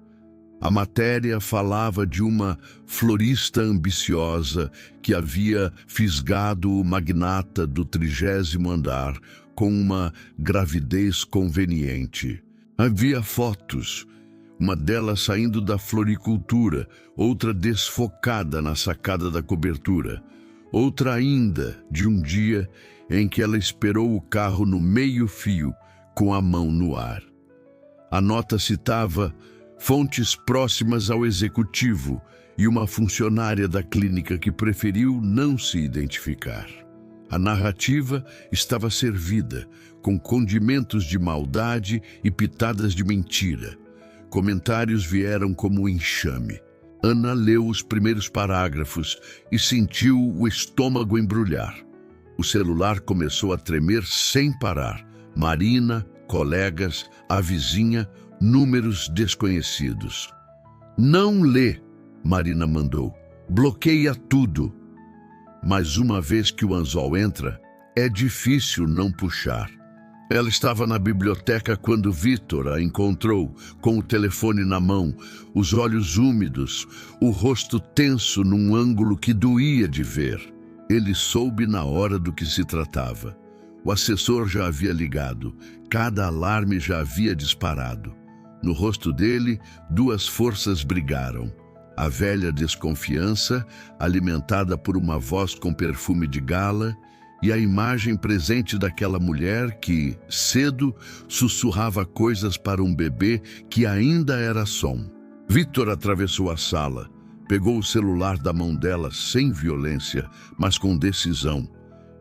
A matéria falava de uma florista ambiciosa que havia fisgado o magnata do 30º andar com uma gravidez conveniente. Havia fotos, uma delas saindo da floricultura, outra desfocada na sacada da cobertura, outra ainda de um dia em que ela esperou o carro no meio-fio com a mão no ar. A nota citava fontes próximas ao executivo e uma funcionária da clínica que preferiu não se identificar. A narrativa estava servida, com condimentos de maldade e pitadas de mentira. Comentários vieram como um enxame. Ana leu os primeiros parágrafos e sentiu o estômago embrulhar. O celular começou a tremer sem parar. Marina, colegas, a vizinha, números desconhecidos. Não lê, Marina mandou. Bloqueia tudo. Mas uma vez que o anzol entra, é difícil não puxar. Ela estava na biblioteca quando Vitor a encontrou, com o telefone na mão, os olhos úmidos, o rosto tenso num ângulo que doía de ver. Ele soube na hora do que se tratava. O assessor já havia ligado, cada alarme já havia disparado. No rosto dele, duas forças brigaram. A velha desconfiança, alimentada por uma voz com perfume de gala, e a imagem presente daquela mulher que, cedo, sussurrava coisas para um bebê que ainda era som. Vitor atravessou a sala, pegou o celular da mão dela sem violência, mas com decisão,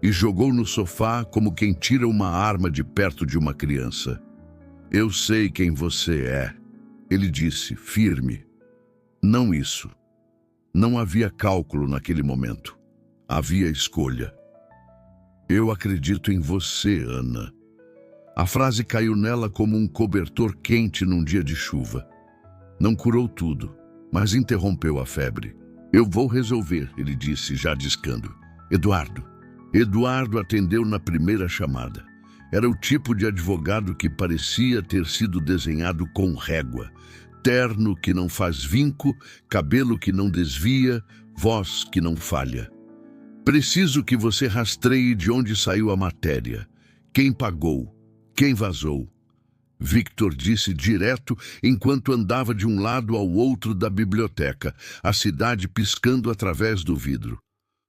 e jogou no sofá como quem tira uma arma de perto de uma criança. Eu sei quem você é, ele disse, firme. Não isso. Não havia cálculo naquele momento. Havia escolha. Eu acredito em você, Ana. A frase caiu nela como um cobertor quente num dia de chuva. Não curou tudo, mas interrompeu a febre. Eu vou resolver, ele disse, já discando. Eduardo. Eduardo atendeu na primeira chamada. Era o tipo de advogado que parecia ter sido desenhado com régua. Terno que não faz vinco, cabelo que não desvia, voz que não falha. Preciso que você rastreie de onde saiu a matéria. Quem pagou? Quem vazou? Victor disse direto enquanto andava de um lado ao outro da biblioteca, a cidade piscando através do vidro.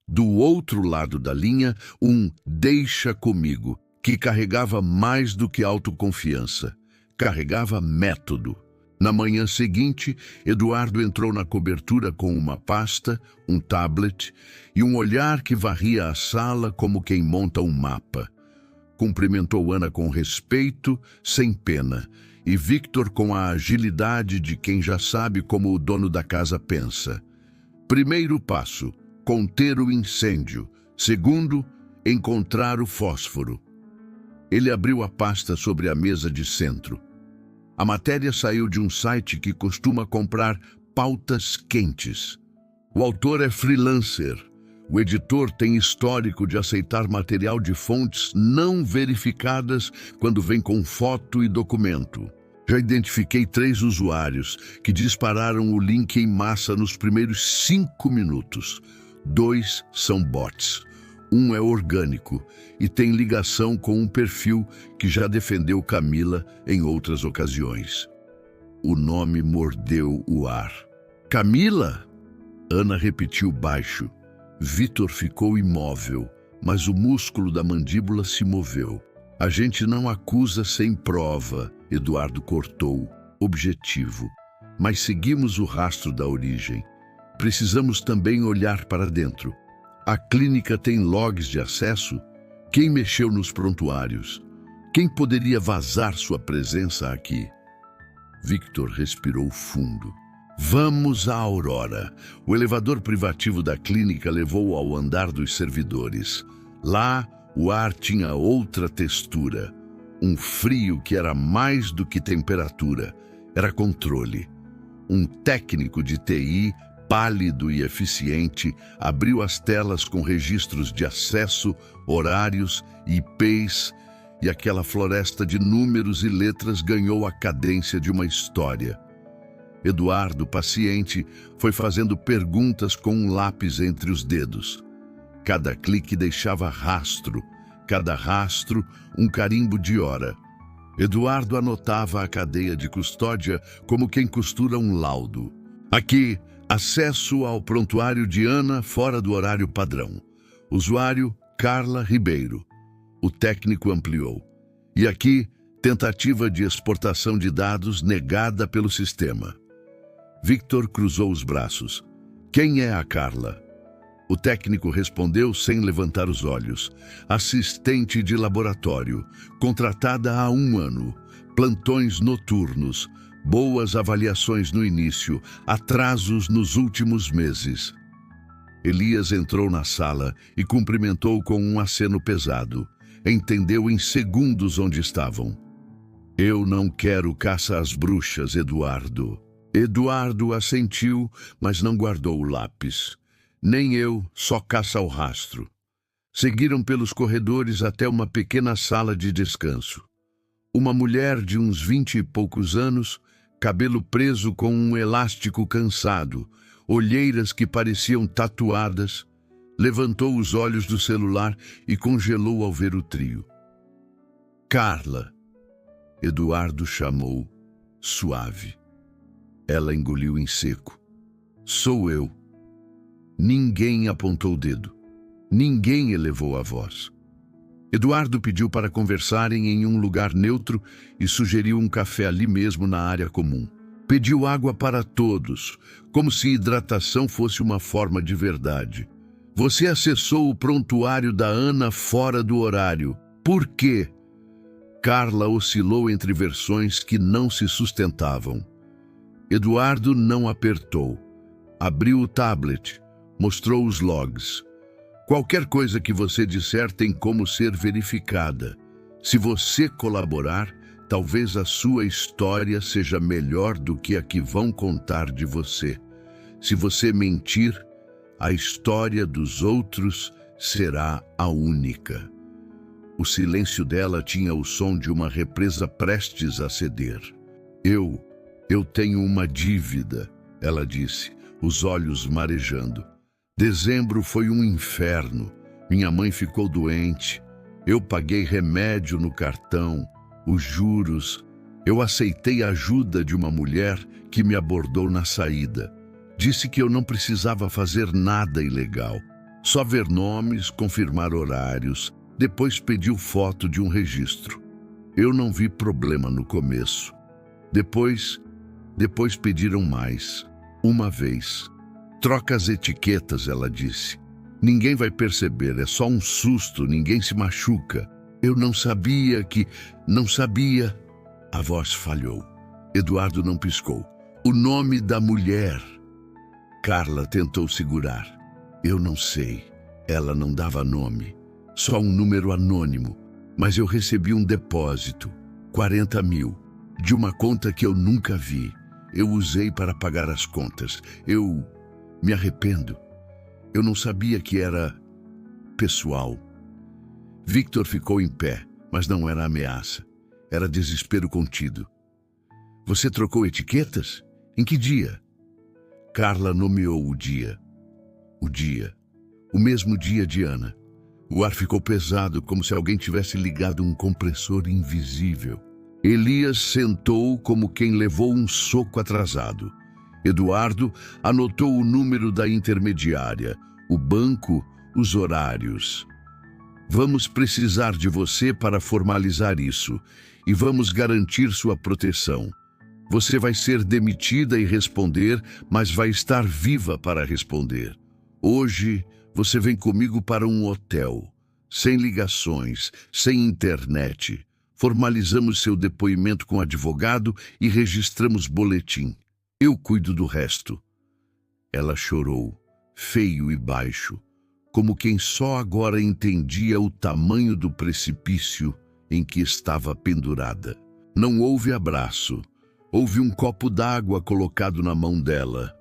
Do outro lado da linha, um "deixa comigo", que carregava mais do que autoconfiança. Carregava método. Na manhã seguinte, Eduardo entrou na cobertura com uma pasta, um tablet e um olhar que varria a sala como quem monta um mapa. Cumprimentou Ana com respeito, sem pena, e Victor com a agilidade de quem já sabe como o dono da casa pensa. Primeiro passo, conter o incêndio. Segundo, encontrar o fósforo. Ele abriu a pasta sobre a mesa de centro. A matéria saiu de um site que costuma comprar pautas quentes. O autor é freelancer. O editor tem histórico de aceitar material de fontes não verificadas quando vem com foto e documento. Já identifiquei 3 usuários que dispararam o link em massa nos primeiros 5 minutos. 2 são bots. Um é orgânico e tem ligação com um perfil que já defendeu Camila em outras ocasiões. O nome mordeu o ar. Camila? Ana repetiu baixo. Vitor ficou imóvel, mas o músculo da mandíbula se moveu. A gente não acusa sem prova, Eduardo cortou, objetivo. Mas seguimos o rastro da origem. Precisamos também olhar para dentro. A clínica tem logs de acesso? Quem mexeu nos prontuários? Quem poderia vazar sua presença aqui? Victor respirou fundo. Vamos à Aurora. O elevador privativo da clínica levou ao andar dos servidores. Lá, o ar tinha outra textura. Um frio que era mais do que temperatura. Era controle. Um técnico de TI, pálido e eficiente, abriu as telas com registros de acesso, horários, IPs, e aquela floresta de números e letras ganhou a cadência de uma história. Eduardo, paciente, foi fazendo perguntas com um lápis entre os dedos. Cada clique deixava rastro, cada rastro um carimbo de hora. Eduardo anotava a cadeia de custódia como quem costura um laudo. Aqui, acesso ao prontuário de Ana fora do horário padrão. Usuário, Carla Ribeiro. O técnico ampliou. E aqui, tentativa de exportação de dados negada pelo sistema. Victor cruzou os braços. Quem é a Carla? O técnico respondeu sem levantar os olhos. Assistente de laboratório, contratada há 1 ano. Plantões noturnos, boas avaliações no início, atrasos nos últimos meses. Elias entrou na sala e cumprimentou com um aceno pesado. Entendeu em segundos onde estavam. Eu não quero caça às bruxas, Eduardo. Eduardo assentiu, mas não guardou o lápis. Nem eu, só caça ao rastro. Seguiram pelos corredores até uma pequena sala de descanso. Uma mulher de uns 20 e poucos anos, cabelo preso com um elástico cansado, olheiras que pareciam tatuadas, levantou os olhos do celular e congelou ao ver o trio. Carla, Eduardo chamou, suave. Ela engoliu em seco. Sou eu. Ninguém apontou o dedo. Ninguém elevou a voz. Eduardo pediu para conversarem em um lugar neutro e sugeriu um café ali mesmo na área comum. Pediu água para todos, como se hidratação fosse uma forma de verdade. Você acessou o prontuário da Ana fora do horário. Por quê? Carla oscilou entre versões que não se sustentavam. Eduardo não apertou. Abriu o tablet, mostrou os logs. Qualquer coisa que você disser tem como ser verificada. Se você colaborar, talvez a sua história seja melhor do que a que vão contar de você. Se você mentir, a história dos outros será a única. O silêncio dela tinha o som de uma represa prestes a ceder. Eu tenho uma dívida, ela disse, os olhos marejando. Dezembro foi um inferno. Minha mãe ficou doente. Eu paguei remédio no cartão, os juros. Eu aceitei a ajuda de uma mulher que me abordou na saída. Disse que eu não precisava fazer nada ilegal. Só ver nomes, confirmar horários. Depois pediu foto de um registro. Eu não vi problema no começo. Depois pediram mais. Uma vez. Troca as etiquetas, ela disse. Ninguém vai perceber, é só um susto, ninguém se machuca. Eu não sabia. A voz falhou. Eduardo não piscou. O nome da mulher. Carla tentou segurar. Eu não sei. Ela não dava nome. Só um número anônimo. Mas eu recebi um depósito. 40 mil. De uma conta que eu nunca vi. Eu usei para pagar as contas. Eu me arrependo. Eu não sabia que era pessoal. Victor ficou em pé, mas não era ameaça. Era desespero contido. Você trocou etiquetas? Em que dia? Carla nomeou o dia. O mesmo dia de Ana. O ar ficou pesado, como se alguém tivesse ligado um compressor invisível. Elias sentou como quem levou um soco atrasado. Eduardo anotou o número da intermediária, o banco, os horários. Vamos precisar de você para formalizar isso e vamos garantir sua proteção. Você vai ser demitida e responder, mas vai estar viva para responder. Hoje Você vem comigo para um hotel, sem ligações, sem internet. Formalizamos seu depoimento com advogado e registramos boletim. Eu cuido do resto. Ela chorou, feio e baixo, como quem só agora entendia o tamanho do precipício em que estava pendurada. Não houve abraço. Houve um copo d'água colocado na mão dela.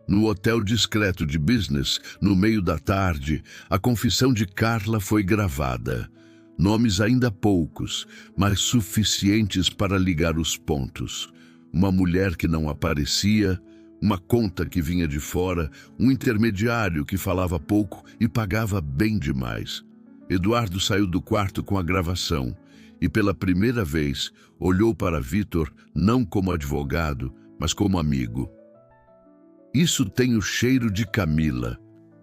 No hotel discreto de business, no meio da tarde, a confissão de Carla foi gravada. Nomes ainda poucos, mas suficientes para ligar os pontos. Uma mulher que não aparecia, uma conta que vinha de fora, um intermediário que falava pouco e pagava bem demais. Eduardo saiu do quarto com a gravação e, pela primeira vez, olhou para Vitor não como advogado, mas como amigo. Isso tem o cheiro de Camila.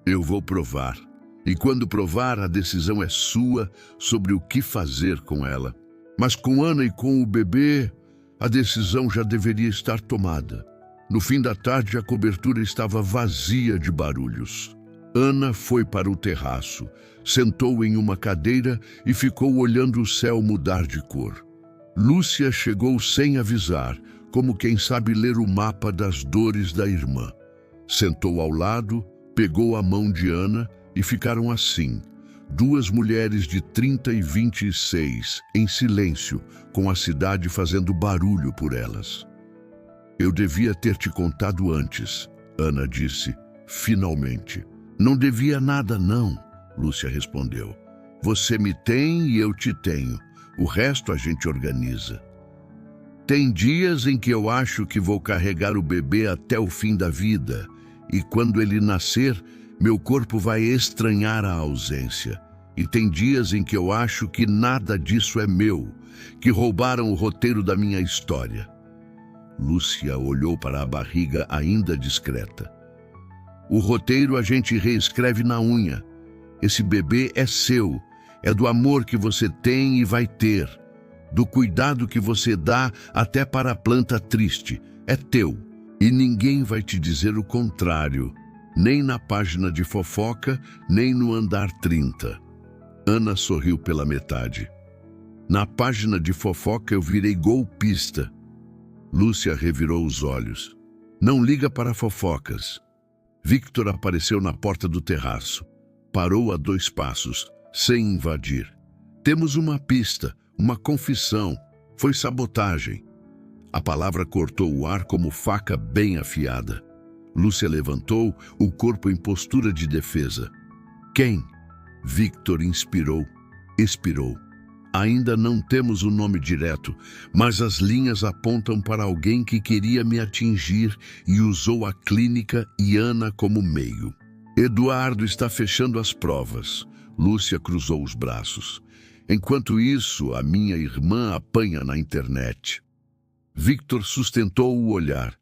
Eu vou provar. E quando provar, a decisão é sua sobre o que fazer com ela. Mas com Ana e com o bebê, a decisão já deveria estar tomada. No fim da tarde, a cobertura estava vazia de barulhos. Ana foi para o terraço, sentou em uma cadeira e ficou olhando o céu mudar de cor. Lúcia chegou sem avisar, como quem sabe ler o mapa das dores da irmã. Sentou ao lado, pegou a mão de Ana e ficaram assim, duas mulheres de 30 e 26, em silêncio, com a cidade fazendo barulho por elas. Eu devia ter te contado antes, Ana disse, finalmente. Não devia nada, não, Lúcia respondeu. Você me tem e eu te tenho. O resto a gente organiza. Tem dias em que eu acho que vou carregar o bebê até o fim da vida, e quando ele nascer, meu corpo vai estranhar a ausência. E tem dias em que eu acho que nada disso é meu, que roubaram o roteiro da minha história. Lúcia olhou para a barriga ainda discreta. O roteiro a gente reescreve na unha. Esse bebê é seu, é do amor que você tem e vai ter, do cuidado que você dá até para a planta triste. É teu. E ninguém vai te dizer o contrário, nem na página de fofoca, nem no andar 30. Ana sorriu pela metade. Na página de fofoca eu virei golpista. Lúcia revirou os olhos. Não liga para fofocas. Victor apareceu na porta do terraço. Parou a 2 passos, sem invadir. Temos uma pista, uma confissão. Foi sabotagem. A palavra cortou o ar como faca bem afiada. Lúcia levantou, o corpo em postura de defesa. Quem? Victor inspirou, expirou. Ainda não temos o nome direto, mas as linhas apontam para alguém que queria me atingir e usou a clínica e Ana como meio. Eduardo está fechando as provas. Lúcia cruzou os braços. Enquanto isso, a minha irmã apanha na internet. Victor sustentou o olhar.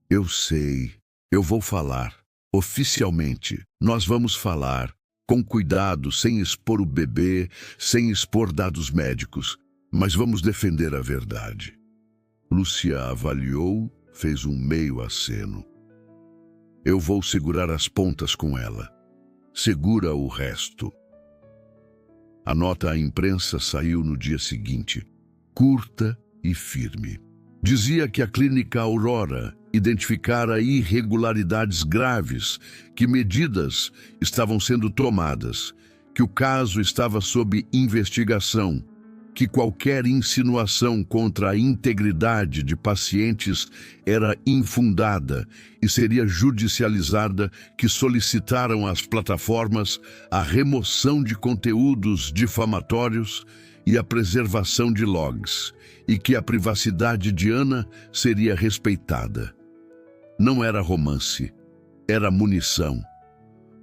Eu sei, eu vou falar. Oficialmente, nós vamos falar. Com cuidado, sem expor o bebê, sem expor dados médicos, mas vamos defender a verdade. Lúcia avaliou, fez um meio aceno. Eu vou segurar as pontas com ela. Segura o resto. A nota à imprensa saiu no dia seguinte, curta e firme. Dizia que a clínica Aurora identificara irregularidades graves, que medidas estavam sendo tomadas, que o caso estava sob investigação, que qualquer insinuação contra a integridade de pacientes era infundada e seria judicializada, que solicitaram às plataformas a remoção de conteúdos difamatórios e a preservação de logs, e que a privacidade de Ana seria respeitada. Não era romance, era munição.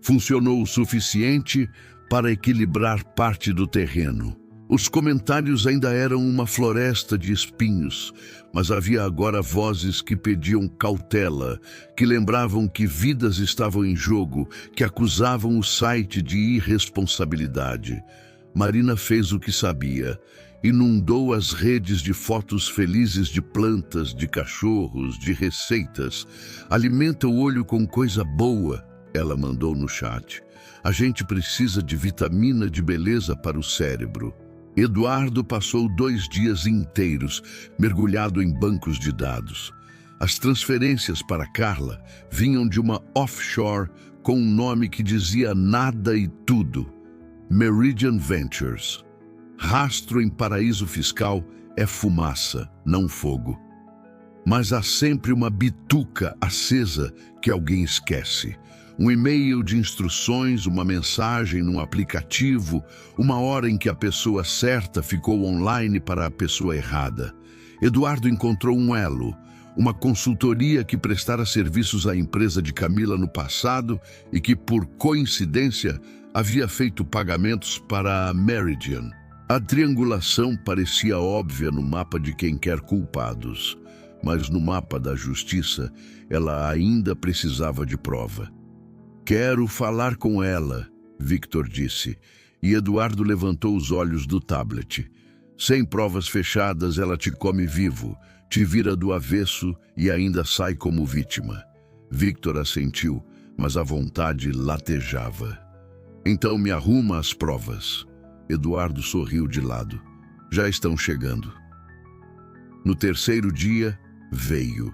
Funcionou o suficiente para equilibrar parte do terreno. Os comentários ainda eram uma floresta de espinhos, mas havia agora vozes que pediam cautela, que lembravam que vidas estavam em jogo, que acusavam o site de irresponsabilidade. Marina fez o que sabia. Inundou as redes de fotos felizes de plantas, de cachorros, de receitas. Alimenta o olho com coisa boa, ela mandou no chat. A gente precisa de vitamina de beleza para o cérebro. Eduardo passou 2 dias inteiros mergulhado em bancos de dados. As transferências para Carla vinham de uma offshore com um nome que dizia nada e tudo: Meridian Ventures. Rastro em paraíso fiscal é fumaça, não fogo. Mas há sempre uma bituca acesa que alguém esquece. Um e-mail de instruções, uma mensagem num aplicativo, uma hora em que a pessoa certa ficou online para a pessoa errada. Eduardo encontrou um elo, uma consultoria que prestara serviços à empresa de Camila no passado e que, por coincidência, havia feito pagamentos para a Meridian. A triangulação parecia óbvia no mapa de quem quer culpados, mas no mapa da justiça ela ainda precisava de prova. Quero falar com ela, Victor disse, e Eduardo levantou os olhos do tablet. Sem provas fechadas, ela te come vivo, te vira do avesso e ainda sai como vítima. Victor assentiu, mas a vontade latejava. Então me arruma as provas. Eduardo sorriu de lado. Já estão chegando. No 3º dia, veio.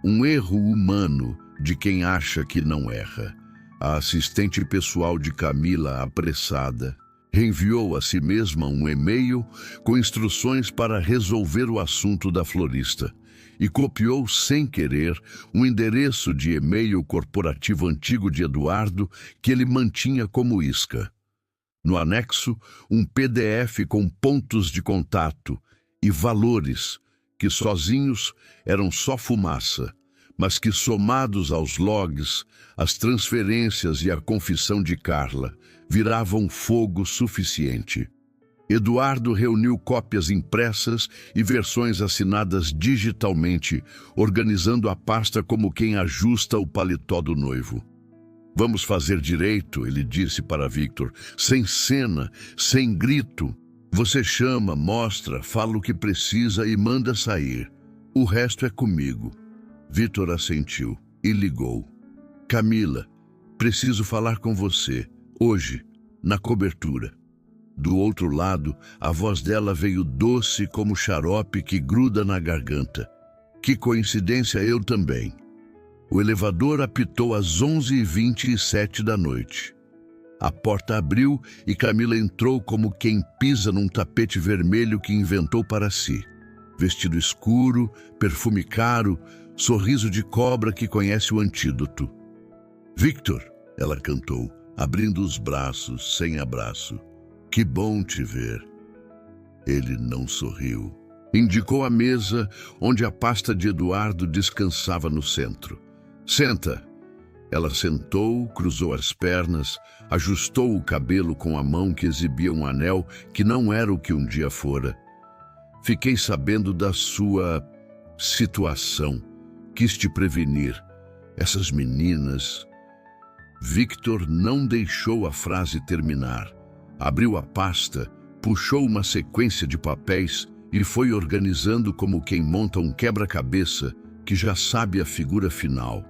Um erro humano de quem acha que não erra. A assistente pessoal de Camila, apressada, reenviou a si mesma um e-mail com instruções para resolver o assunto da florista e copiou sem querer um endereço de e-mail corporativo antigo de Eduardo que ele mantinha como isca. No anexo, um PDF com pontos de contato e valores que sozinhos eram só fumaça, mas que somados aos logs, as transferências e a confissão de Carla, viravam fogo suficiente. Eduardo reuniu cópias impressas e versões assinadas digitalmente, organizando a pasta como quem ajusta o paletó do noivo. Vamos fazer direito, ele disse para Victor, sem cena, sem grito. Você chama, mostra, fala o que precisa e manda sair. O resto é comigo. Victor assentiu e ligou. Camila, preciso falar com você, hoje, na cobertura. Do outro lado, a voz dela veio doce como xarope que gruda na garganta. Que coincidência, eu também. O elevador apitou às 11h27 da noite. A porta abriu e Camila entrou como quem pisa num tapete vermelho que inventou para si. Vestido escuro, perfume caro, sorriso de cobra que conhece o antídoto. Victor, ela cantou, abrindo os braços, sem abraço. Que bom te ver. Ele não sorriu. Indicou a mesa onde a pasta de Eduardo descansava no centro. Senta. Ela sentou, cruzou as pernas, ajustou o cabelo com a mão que exibia um anel que não era o que um dia fora. Fiquei sabendo da sua situação. Quis te prevenir. Essas meninas... Victor não deixou a frase terminar. Abriu a pasta, puxou uma sequência de papéis e foi organizando como quem monta um quebra-cabeça que já sabe a figura final.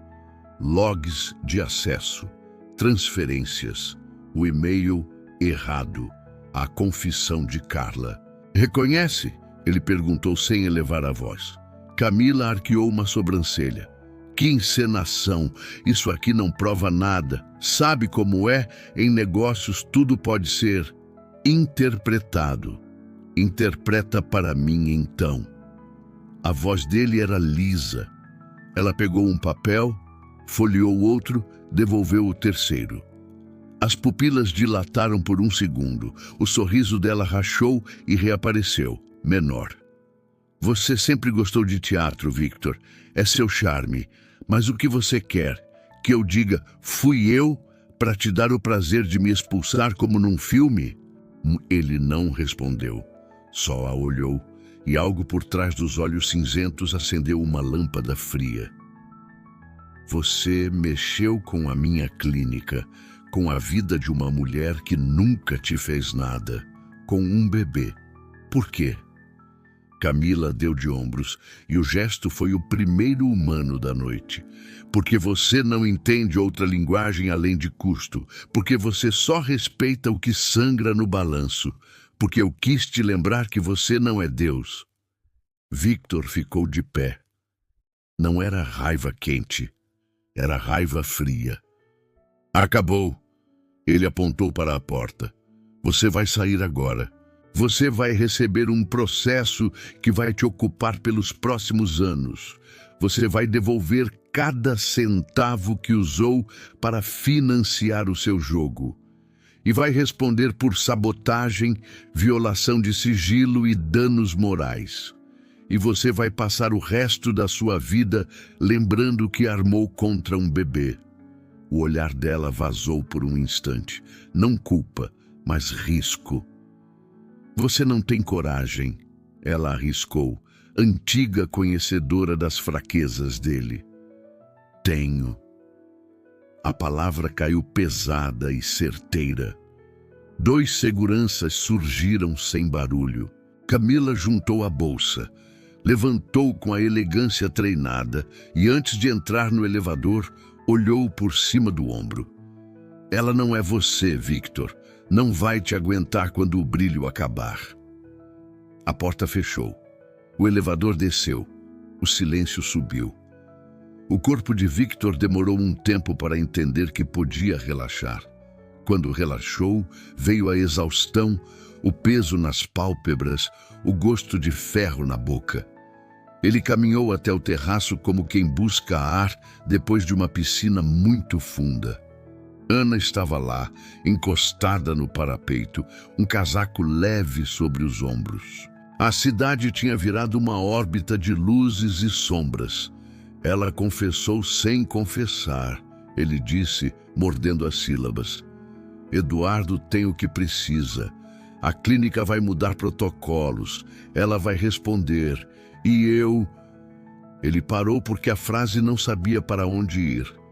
Logs de acesso, transferências, o e-mail errado, a confissão de Carla. Reconhece? Ele perguntou sem elevar a voz. Camila arqueou uma sobrancelha. Que encenação! Isso aqui não prova nada. Sabe como é? Em negócios tudo pode ser interpretado. Interpreta para mim, então. A voz dele era lisa. Ela pegou um papel, folheou outro, devolveu o terceiro. As pupilas dilataram por um segundo. O sorriso dela rachou e reapareceu, menor. Você sempre gostou de teatro, Victor. É seu charme. Mas o que você quer? Que eu diga, fui eu, para te dar o prazer de me expulsar como num filme? Ele não respondeu. Só a olhou, e algo por trás dos olhos cinzentos acendeu uma lâmpada fria. Você mexeu com a minha clínica, com a vida de uma mulher que nunca te fez nada, com um bebê. Por quê? Camila deu de ombros, e o gesto foi o primeiro humano da noite. Porque você não entende outra linguagem além de custo, porque você só respeita o que sangra no balanço, porque eu quis te lembrar que você não é Deus. Victor ficou de pé. Não era raiva quente, era raiva fria. Acabou. Ele apontou para a porta. Você vai sair agora. Você vai receber um processo que vai te ocupar pelos próximos anos. Você vai devolver cada centavo que usou para financiar o seu jogo. E vai responder por sabotagem, violação de sigilo e danos morais. E você vai passar o resto da sua vida lembrando que armou contra um bebê. O olhar dela vazou por um instante. Não culpa, mas risco. Você não tem coragem, ela arriscou, antiga conhecedora das fraquezas dele. Tenho. A palavra caiu pesada e certeira. 2 seguranças surgiram sem barulho. Camila juntou a bolsa, levantou com a elegância treinada e, antes de entrar no elevador, olhou por cima do ombro. Ela não é você, Victor. Não vai te aguentar quando o brilho acabar. A porta fechou. O elevador desceu. O silêncio subiu. O corpo de Victor demorou um tempo para entender que podia relaxar. Quando relaxou, veio a exaustão, o peso nas pálpebras, o gosto de ferro na boca. Ele caminhou até o terraço como quem busca ar depois de uma piscina muito funda. Ana estava lá, encostada no parapeito, um casaco leve sobre os ombros. A cidade tinha virado uma órbita de luzes e sombras. Ela confessou sem confessar. Ele disse, mordendo as sílabas. Eduardo tem o que precisa. A clínica vai mudar protocolos. Ela vai responder. E eu... Ele parou porque a frase não sabia para onde ir.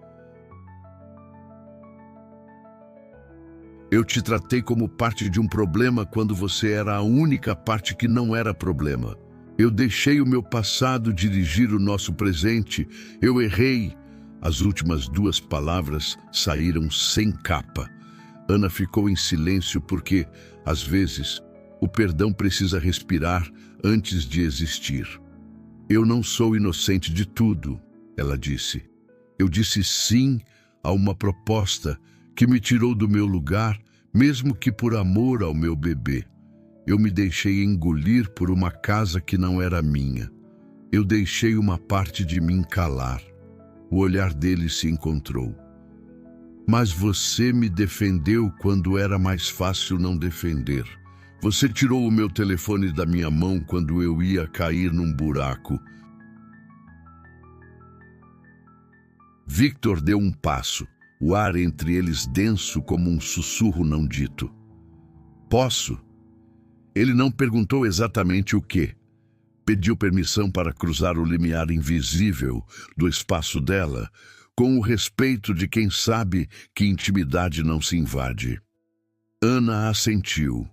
Eu te tratei como parte de um problema quando você era a única parte que não era problema. Eu deixei o meu passado dirigir o nosso presente. Eu errei. As últimas 2 palavras saíram sem capa. Ana ficou em silêncio porque, às vezes, o perdão precisa respirar antes de existir. Eu não sou inocente de tudo, ela disse. Eu disse sim a uma proposta que me tirou do meu lugar, mesmo que por amor ao meu bebê. Eu me deixei engolir por uma casa que não era minha. Eu deixei uma parte de mim calar. O olhar dele se encontrou. Mas você me defendeu quando era mais fácil não defender. Você tirou o meu telefone da minha mão quando eu ia cair num buraco. Victor deu um passo, o ar entre eles denso como um sussurro não dito. Posso? Ele não perguntou exatamente o quê. Pediu permissão para cruzar o limiar invisível do espaço dela, com o respeito de quem sabe que intimidade não se invade. Ana assentiu,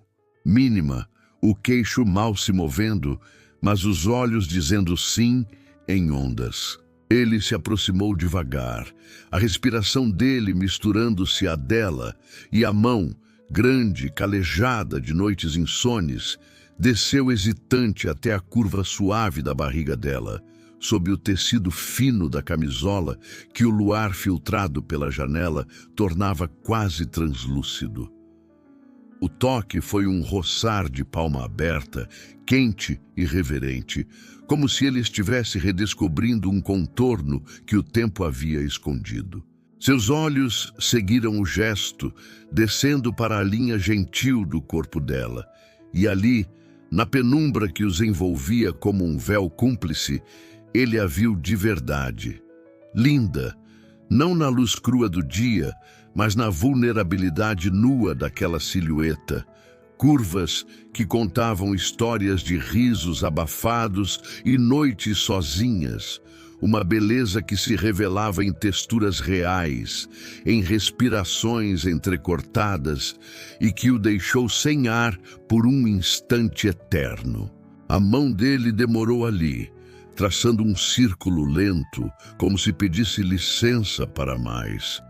mínima, o queixo mal se movendo, mas os olhos dizendo sim em ondas. Ele se aproximou devagar, a respiração dele misturando-se à dela, e a mão, grande, calejada de noites insones, desceu hesitante até a curva suave da barriga dela, sob o tecido fino da camisola que o luar filtrado pela janela tornava quase translúcido. O toque foi um roçar de palma aberta, quente e reverente, como se ele estivesse redescobrindo um contorno que o tempo havia escondido. Seus olhos seguiram o gesto, descendo para a linha gentil do corpo dela, e ali, na penumbra que os envolvia como um véu cúmplice, ele a viu de verdade. Linda, não na luz crua do dia, mas na vulnerabilidade nua daquela silhueta. Curvas que contavam histórias de risos abafados e noites sozinhas. Uma beleza que se revelava em texturas reais, em respirações entrecortadas e que o deixou sem ar por um instante eterno. A mão dele demorou ali, traçando um círculo lento, como se pedisse licença para mais.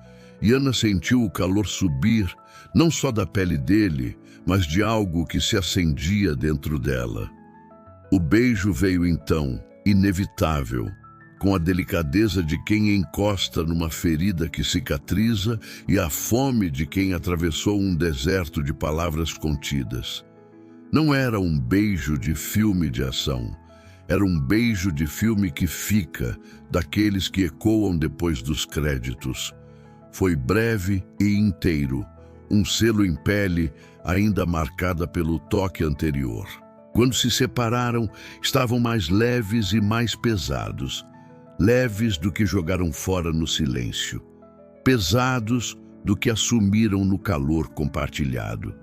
E Ana sentiu o calor subir, não só da pele dele, mas de algo que se acendia dentro dela. O beijo veio então, inevitável, com a delicadeza de quem encosta numa ferida que cicatriza e a fome de quem atravessou um deserto de palavras contidas. Não era um beijo de filme de ação. Era um beijo de filme que fica, daqueles que ecoam depois dos créditos. Foi breve e inteiro, um selo em pele ainda marcada pelo toque anterior. Quando se separaram, estavam mais leves e mais pesados. Leves do que jogaram fora no silêncio. Pesados do que assumiram no calor compartilhado.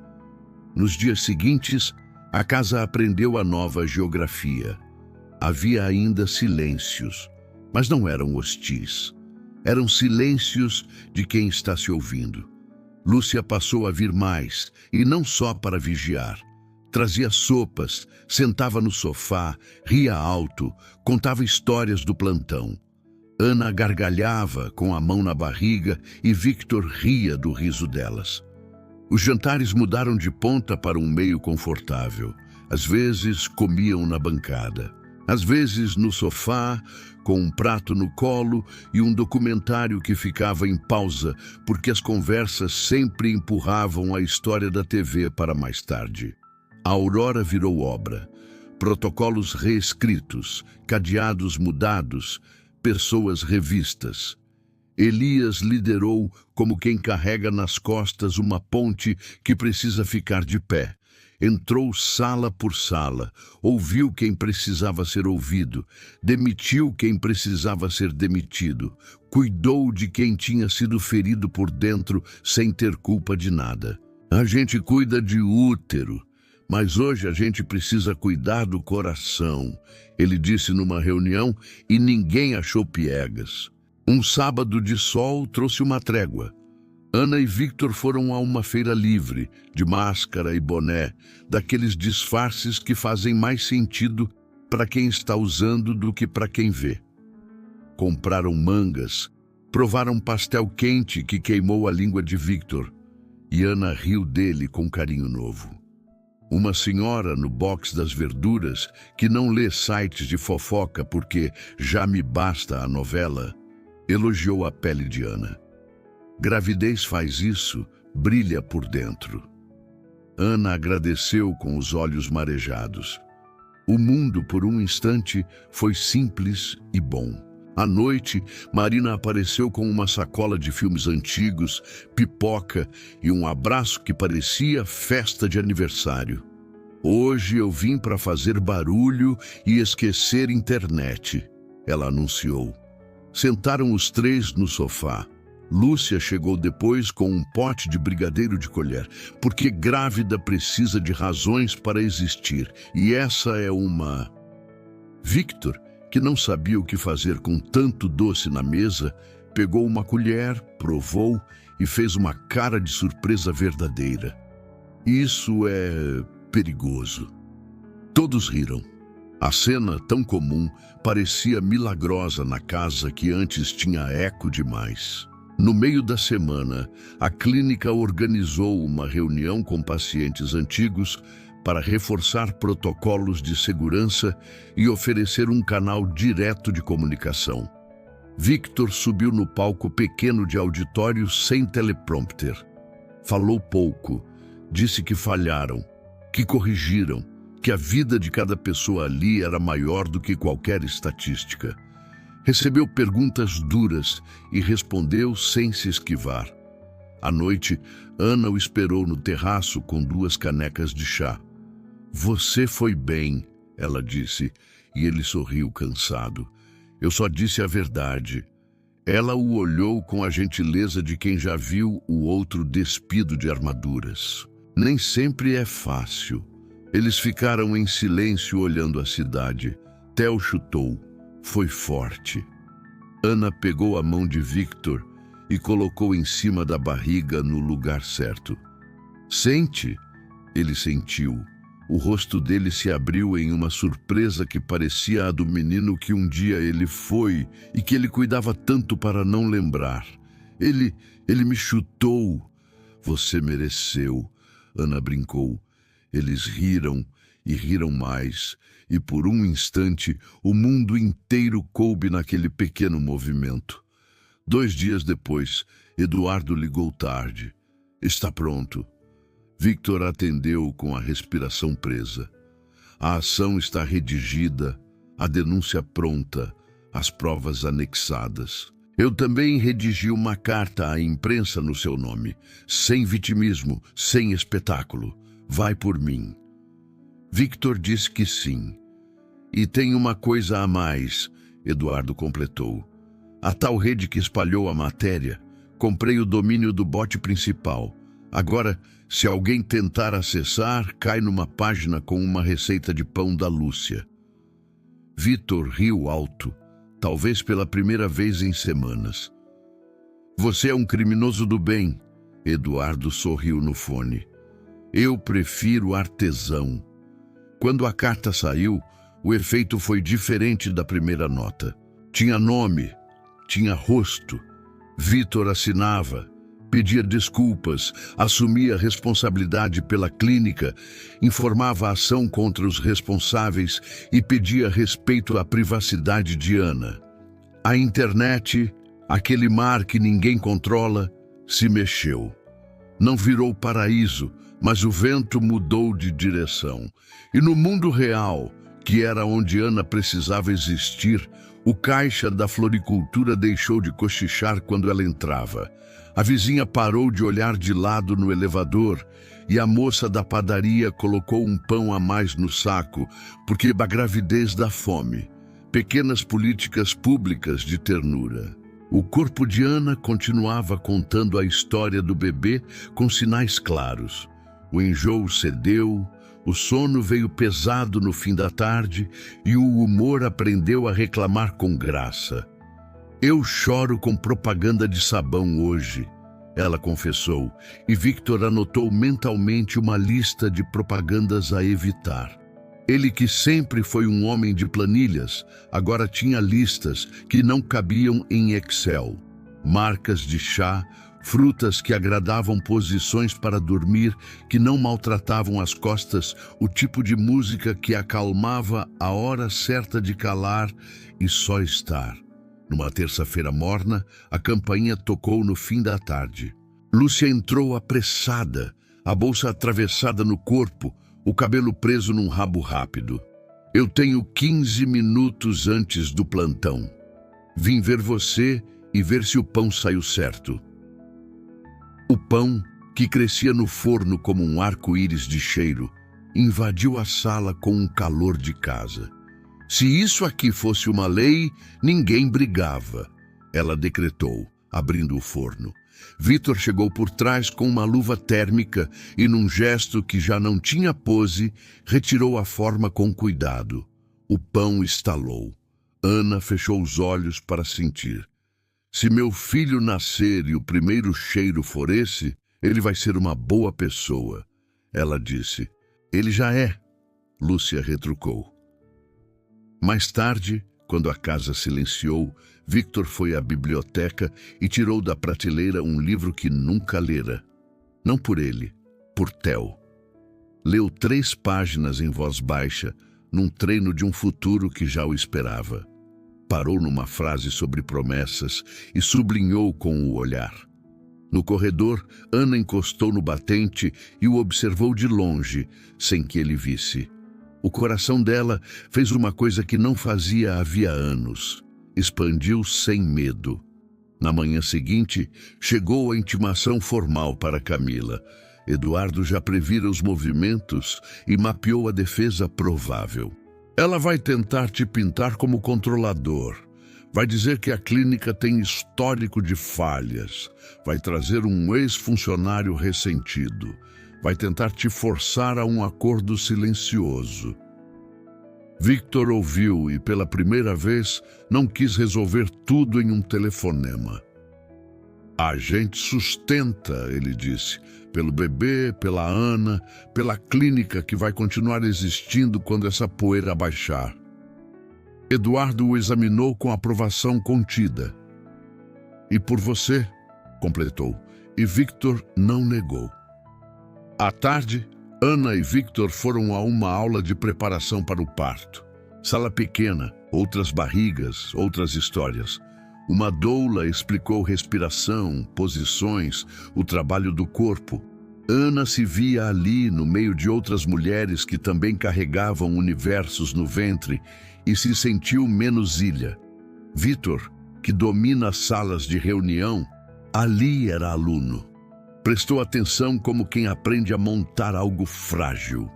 Nos dias seguintes, a casa aprendeu a nova geografia. Havia ainda silêncios, mas não eram hostis. Eram silêncios de quem está se ouvindo. Lúcia passou a vir mais, e não só para vigiar. Trazia sopas, sentava no sofá, ria alto, contava histórias do plantão. Ana gargalhava com a mão na barriga e Victor ria do riso delas. Os jantares mudaram de ponta para um meio confortável. Às vezes comiam na bancada. Às vezes no sofá, com um prato no colo e um documentário que ficava em pausa, porque as conversas sempre empurravam a história da TV para mais tarde. A Aurora virou obra. Protocolos reescritos, cadeados mudados, pessoas revistas. Elias liderou como quem carrega nas costas uma ponte que precisa ficar de pé. Entrou sala por sala, ouviu quem precisava ser ouvido, demitiu quem precisava ser demitido, cuidou de quem tinha sido ferido por dentro sem ter culpa de nada. A gente cuida de útero, mas hoje a gente precisa cuidar do coração, ele disse numa reunião e ninguém achou piegas. Um sábado de sol trouxe uma trégua. Ana e Victor foram a uma feira livre, de máscara e boné, daqueles disfarces que fazem mais sentido para quem está usando do que para quem vê. Compraram mangas, provaram pastel quente que queimou a língua de Victor, e Ana riu dele com carinho novo. Uma senhora no box das verduras, que não lê sites de fofoca porque já me basta a novela, elogiou a pele de Ana. Gravidez faz isso, brilha por dentro. Ana agradeceu com os olhos marejados. O mundo, por um instante, foi simples e bom. À noite, Marina apareceu com uma sacola de filmes antigos, pipoca e um abraço que parecia festa de aniversário. Hoje eu vim para fazer barulho e esquecer internet, ela anunciou. Sentaram os três no sofá. Lúcia chegou depois com um pote de brigadeiro de colher, porque grávida precisa de razões para existir, e essa é uma... Victor, que não sabia o que fazer com tanto doce na mesa, pegou uma colher, provou e fez uma cara de surpresa verdadeira. Isso é perigoso. Todos riram. A cena, tão comum, parecia milagrosa na casa que antes tinha eco demais. No meio da semana, a clínica organizou uma reunião com pacientes antigos para reforçar protocolos de segurança e oferecer um canal direto de comunicação. Victor subiu no palco pequeno de auditório sem teleprompter. Falou pouco, disse que falharam, que corrigiram, que a vida de cada pessoa ali era maior do que qualquer estatística. Recebeu perguntas duras e respondeu sem se esquivar. À noite, Ana o esperou no terraço com 2 canecas de chá. Você foi bem, ela disse, e ele sorriu cansado. Eu só disse a verdade. Ela o olhou com a gentileza de quem já viu o outro despido de armaduras. Nem sempre é fácil. Eles ficaram em silêncio olhando a cidade. Theo chutou. Foi forte. Ana pegou a mão de Victor e colocou em cima da barriga no lugar certo. Sente? Ele sentiu. O rosto dele se abriu em uma surpresa que parecia a do menino que um dia ele foi e que ele cuidava tanto para não lembrar. Ele me chutou. Você mereceu, Ana brincou. Eles riram e riram mais, e por um instante o mundo inteiro coube naquele pequeno movimento. 2 dias depois, Eduardo ligou tarde. Está pronto. Victor atendeu com a respiração presa. A ação está redigida, a denúncia pronta, as provas anexadas. Eu também redigi uma carta à imprensa no seu nome, sem vitimismo, sem espetáculo. Vai por mim. Victor disse que sim. E tem uma coisa a mais, Eduardo completou. A tal rede que espalhou a matéria, comprei o domínio do bot principal. Agora, se alguém tentar acessar, cai numa página com uma receita de pão da Lúcia. Victor riu alto, talvez pela primeira vez em semanas. Você é um criminoso do bem, Eduardo sorriu no fone. Eu prefiro artesão. Quando a carta saiu, o efeito foi diferente da primeira nota. Tinha nome, tinha rosto. Victor assinava, pedia desculpas, assumia responsabilidade pela clínica, informava a ação contra os responsáveis e pedia respeito à privacidade de Ana. A internet, aquele mar que ninguém controla, se mexeu. Não virou paraíso, mas o vento mudou de direção. E no mundo real, que era onde Ana precisava existir, o caixa da floricultura deixou de cochichar quando ela entrava. A vizinha parou de olhar de lado no elevador e a moça da padaria colocou um pão a mais no saco, porque a gravidez dá fome. Pequenas políticas públicas de ternura. O corpo de Ana continuava contando a história do bebê com sinais claros. O enjoo cedeu, o sono veio pesado no fim da tarde e o humor aprendeu a reclamar com graça. Eu choro com propaganda de sabão hoje, ela confessou, e Victor anotou mentalmente uma lista de propagandas a evitar. Ele, que sempre foi um homem de planilhas, agora tinha listas que não cabiam em Excel. Marcas de chá, frutas que agradavam posições para dormir, que não maltratavam as costas, o tipo de música que acalmava a hora certa de calar e só estar. Numa terça-feira morna, a campainha tocou no fim da tarde. Lúcia entrou apressada, a bolsa atravessada no corpo, o cabelo preso num rabo rápido. Eu tenho 15 minutos antes do plantão. Vim ver você e ver se o pão saiu certo. O pão, que crescia no forno como um arco-íris de cheiro, invadiu a sala com um calor de casa. Se isso aqui fosse uma lei, ninguém brigava, ela decretou, abrindo o forno. Victor chegou por trás com uma luva térmica e, num gesto que já não tinha pose, retirou a forma com cuidado. O pão estalou. Ana fechou os olhos para sentir. Se meu filho nascer e o primeiro cheiro for esse, ele vai ser uma boa pessoa, ela disse. Ele já é, Lúcia retrucou. Mais tarde, quando a casa silenciou, Victor foi à biblioteca e tirou da prateleira um livro que nunca lera. Não por ele, por Theo. Leu 3 páginas em voz baixa, num treino de um futuro que já o esperava. Parou numa frase sobre promessas e sublinhou com o olhar. No corredor, Ana encostou no batente e o observou de longe, sem que ele visse. O coração dela fez uma coisa que não fazia havia anos. Expandiu sem medo. Na manhã seguinte, chegou a intimação formal para Camila. Eduardo já previra os movimentos e mapeou a defesa provável. Ela vai tentar te pintar como controlador. Vai dizer que a clínica tem histórico de falhas. Vai trazer um ex-funcionário ressentido. Vai tentar te forçar a um acordo silencioso. Victor ouviu e, pela primeira vez, não quis resolver tudo em um telefonema. A gente sustenta, ele disse, pelo bebê, pela Ana, pela clínica que vai continuar existindo quando essa poeira baixar. Eduardo o examinou com aprovação contida. E por você, completou, e Victor não negou. À tarde, Ana e Victor foram a uma aula de preparação para o parto. Sala pequena, outras barrigas, outras histórias. Uma doula explicou respiração, posições, o trabalho do corpo. Ana se via ali no meio de outras mulheres que também carregavam universos no ventre e se sentiu menos ilha. Victor, que domina as salas de reunião, ali era aluno. Prestou atenção como quem aprende a montar algo frágil.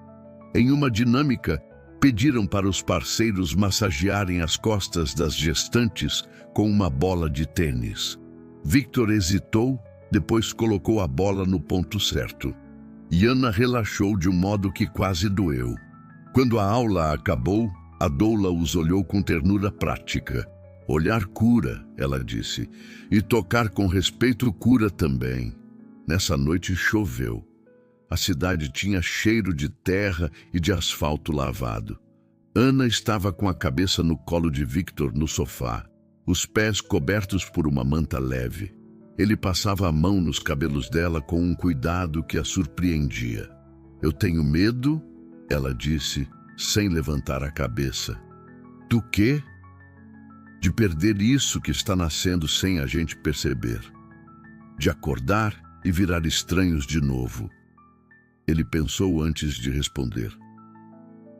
Em uma dinâmica, pediram para os parceiros massagearem as costas das gestantes com uma bola de tênis. Victor hesitou, depois colocou a bola no ponto certo. E Ana relaxou de um modo que quase doeu. Quando a aula acabou, a doula os olhou com ternura prática. Olhar cura, ela disse, e tocar com respeito cura também. Nessa noite choveu. A cidade tinha cheiro de terra e de asfalto lavado. Ana estava com a cabeça no colo de Victor no sofá, os pés cobertos por uma manta leve. Ele passava a mão nos cabelos dela com um cuidado que a surpreendia. Eu tenho medo, ela disse, sem levantar a cabeça. Do quê? De perder isso que está nascendo sem a gente perceber. De acordar e virar estranhos de novo. Ele pensou antes de responder.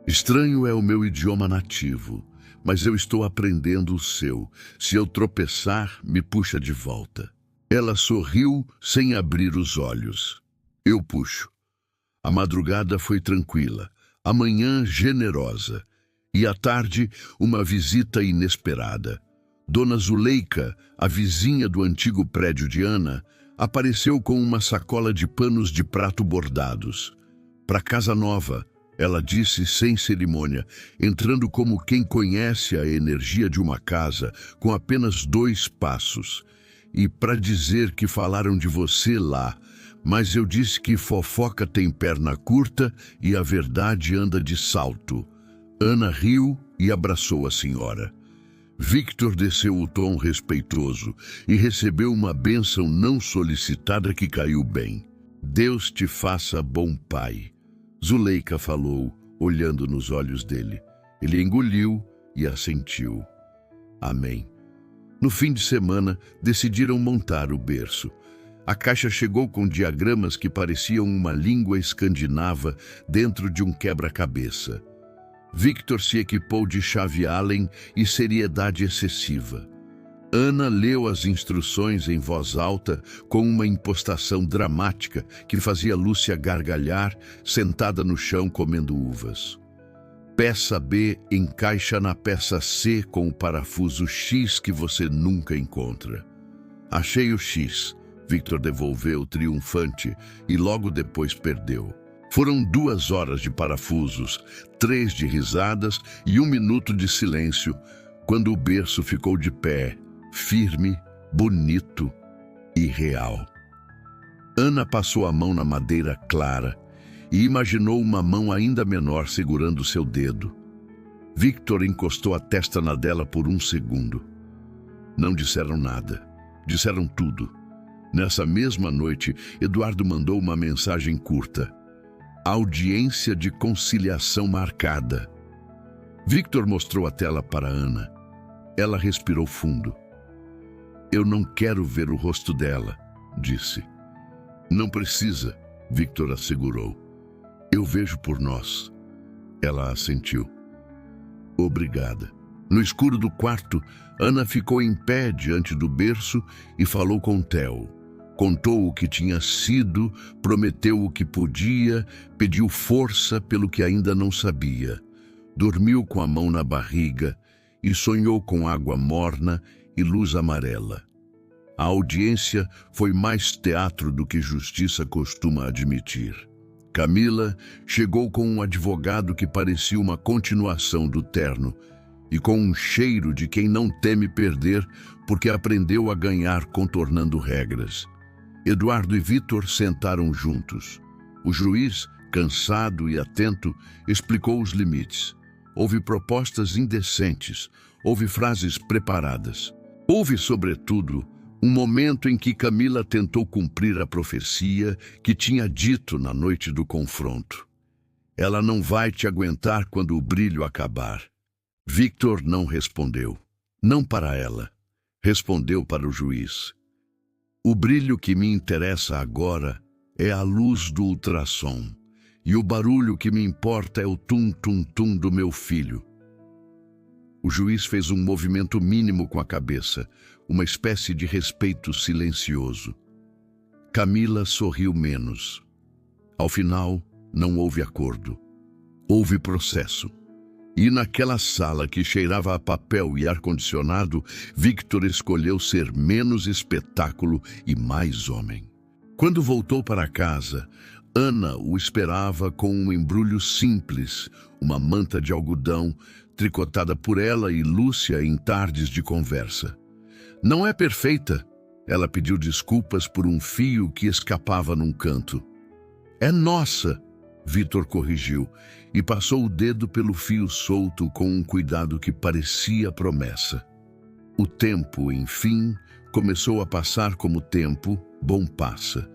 Estranho é o meu idioma nativo, mas eu estou aprendendo o seu. Se eu tropeçar, me puxa de volta. Ela sorriu sem abrir os olhos. Eu puxo. A madrugada foi tranquila, a manhã generosa, e à tarde uma visita inesperada. Dona Zuleika, a vizinha do antigo prédio de Ana, apareceu com uma sacola de panos de prato bordados. Para casa nova, ela disse sem cerimônia, entrando como quem conhece a energia de uma casa com apenas 2 passos. E para dizer que falaram de você lá, mas eu disse que fofoca tem perna curta e a verdade anda de salto. Ana riu e abraçou a senhora. Victor desceu o tom respeitoso e recebeu uma bênção não solicitada que caiu bem. Deus te faça bom pai, Zuleika falou, olhando nos olhos dele. Ele engoliu e assentiu. Amém. No fim de semana, decidiram montar o berço. A caixa chegou com diagramas que pareciam uma língua escandinava dentro de um quebra-cabeça. Victor se equipou de chave Allen e seriedade excessiva. Ana leu as instruções em voz alta com uma impostação dramática que fazia Lúcia gargalhar, sentada no chão comendo uvas. Peça B encaixa na peça C com o parafuso X que você nunca encontra. Achei o X, Victor devolveu triunfante e logo depois perdeu. Foram 2 horas de parafusos, 3 de risadas e 1 minuto de silêncio, quando o berço ficou de pé, firme, bonito e real. Ana passou a mão na madeira clara e imaginou uma mão ainda menor segurando seu dedo. Victor encostou a testa na dela por 1 segundo. Não disseram nada, disseram tudo. Nessa mesma noite, Eduardo mandou uma mensagem curta. Audiência de conciliação marcada. Victor mostrou a tela para Ana. Ela respirou fundo. Eu não quero ver o rosto dela, disse. Não precisa, Victor assegurou. Eu vejo por nós. Ela assentiu. Obrigada. No escuro do quarto, Ana ficou em pé diante do berço e falou com Theo. Contou o que tinha sido, prometeu o que podia, pediu força pelo que ainda não sabia. Dormiu com a mão na barriga e sonhou com água morna e luz amarela. A audiência foi mais teatro do que justiça costuma admitir. Camila chegou com um advogado que parecia uma continuação do terno e com um cheiro de quem não teme perder porque aprendeu a ganhar contornando regras. Eduardo e Vítor sentaram juntos. O juiz, cansado e atento, explicou os limites. Houve propostas indecentes, houve frases preparadas. Houve, sobretudo, um momento em que Camila tentou cumprir a profecia que tinha dito na noite do confronto. Ela não vai te aguentar quando o brilho acabar. Vítor não respondeu. Não para ela. Respondeu para o juiz. O brilho que me interessa agora é a luz do ultrassom. E o barulho que me importa é o tum-tum-tum do meu filho. O juiz fez um movimento mínimo com a cabeça, uma espécie de respeito silencioso. Camila sorriu menos. Ao final, não houve acordo. Houve processo. E naquela sala que cheirava a papel e ar-condicionado, Vítor escolheu ser menos espetáculo e mais homem. Quando voltou para casa, Ana o esperava com um embrulho simples, uma manta de algodão, tricotada por ela e Lúcia em tardes de conversa. Não é perfeita, ela pediu desculpas por um fio que escapava num canto. É nossa, Vítor corrigiu, e passou o dedo pelo fio solto com um cuidado que parecia promessa. O tempo, enfim, começou a passar como tempo bom passa,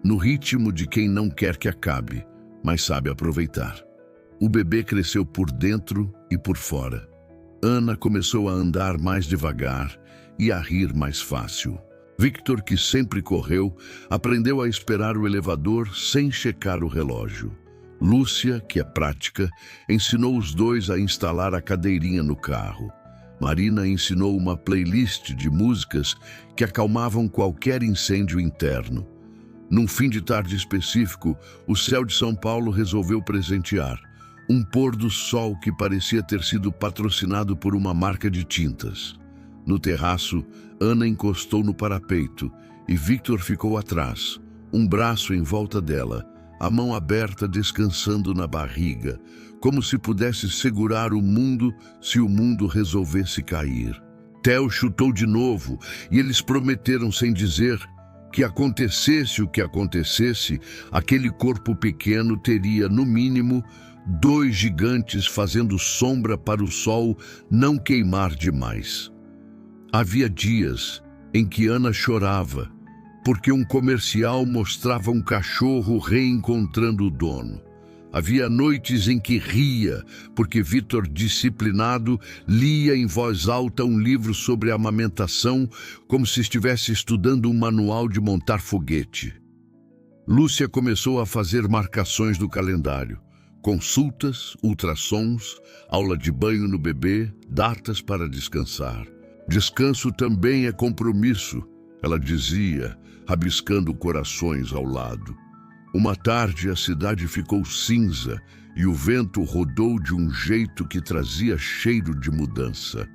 no ritmo de quem não quer que acabe, mas sabe aproveitar. O bebê cresceu por dentro e por fora. Ana começou a andar mais devagar e a rir mais fácil. Vítor, que sempre correu, aprendeu a esperar o elevador sem checar o relógio. Lúcia, que é prática, ensinou os dois a instalar a cadeirinha no carro. Marina ensinou uma playlist de músicas que acalmavam qualquer incêndio interno. Num fim de tarde específico, o céu de São Paulo resolveu presentear um pôr do sol que parecia ter sido patrocinado por uma marca de tintas. No terraço, Ana encostou no parapeito e Vítor ficou atrás, um braço em volta dela, a mão aberta descansando na barriga, como se pudesse segurar o mundo se o mundo resolvesse cair. Theo chutou de novo e eles prometeram sem dizer que acontecesse o que acontecesse, aquele corpo pequeno teria, no mínimo, 2 gigantes fazendo sombra para o sol não queimar demais. Havia dias em que Ana chorava, porque um comercial mostrava um cachorro reencontrando o dono. Havia noites em que ria, porque Vítor, disciplinado, lia em voz alta um livro sobre amamentação, como se estivesse estudando um manual de montar foguete. Lúcia começou a fazer marcações do calendário. Consultas, ultrassons, aula de banho no bebê, datas para descansar. Descanso também é compromisso, ela dizia, rabiscando corações ao lado. Uma tarde a cidade ficou cinza e o vento rodou de um jeito que trazia cheiro de mudança.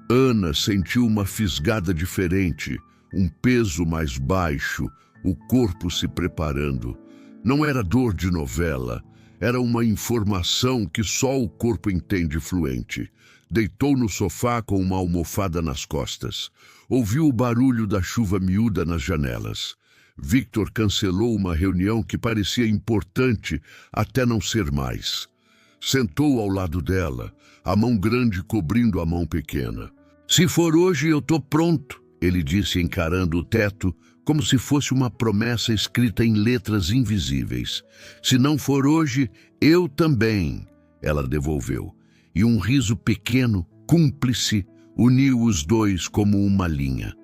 Ana sentiu uma fisgada diferente, um peso mais baixo, o corpo se preparando. Não era dor de novela, era uma informação que só o corpo entende fluente. Deitou no sofá com uma almofada nas costas. Ouviu o barulho da chuva miúda nas janelas. Vítor cancelou uma reunião que parecia importante até não ser mais. Sentou ao lado dela, a mão grande cobrindo a mão pequena. Se for hoje, eu tô pronto, ele disse encarando o teto, como se fosse uma promessa escrita em letras invisíveis. Se não for hoje, eu também, ela devolveu. E um riso pequeno, cúmplice, uniu os dois como uma linha.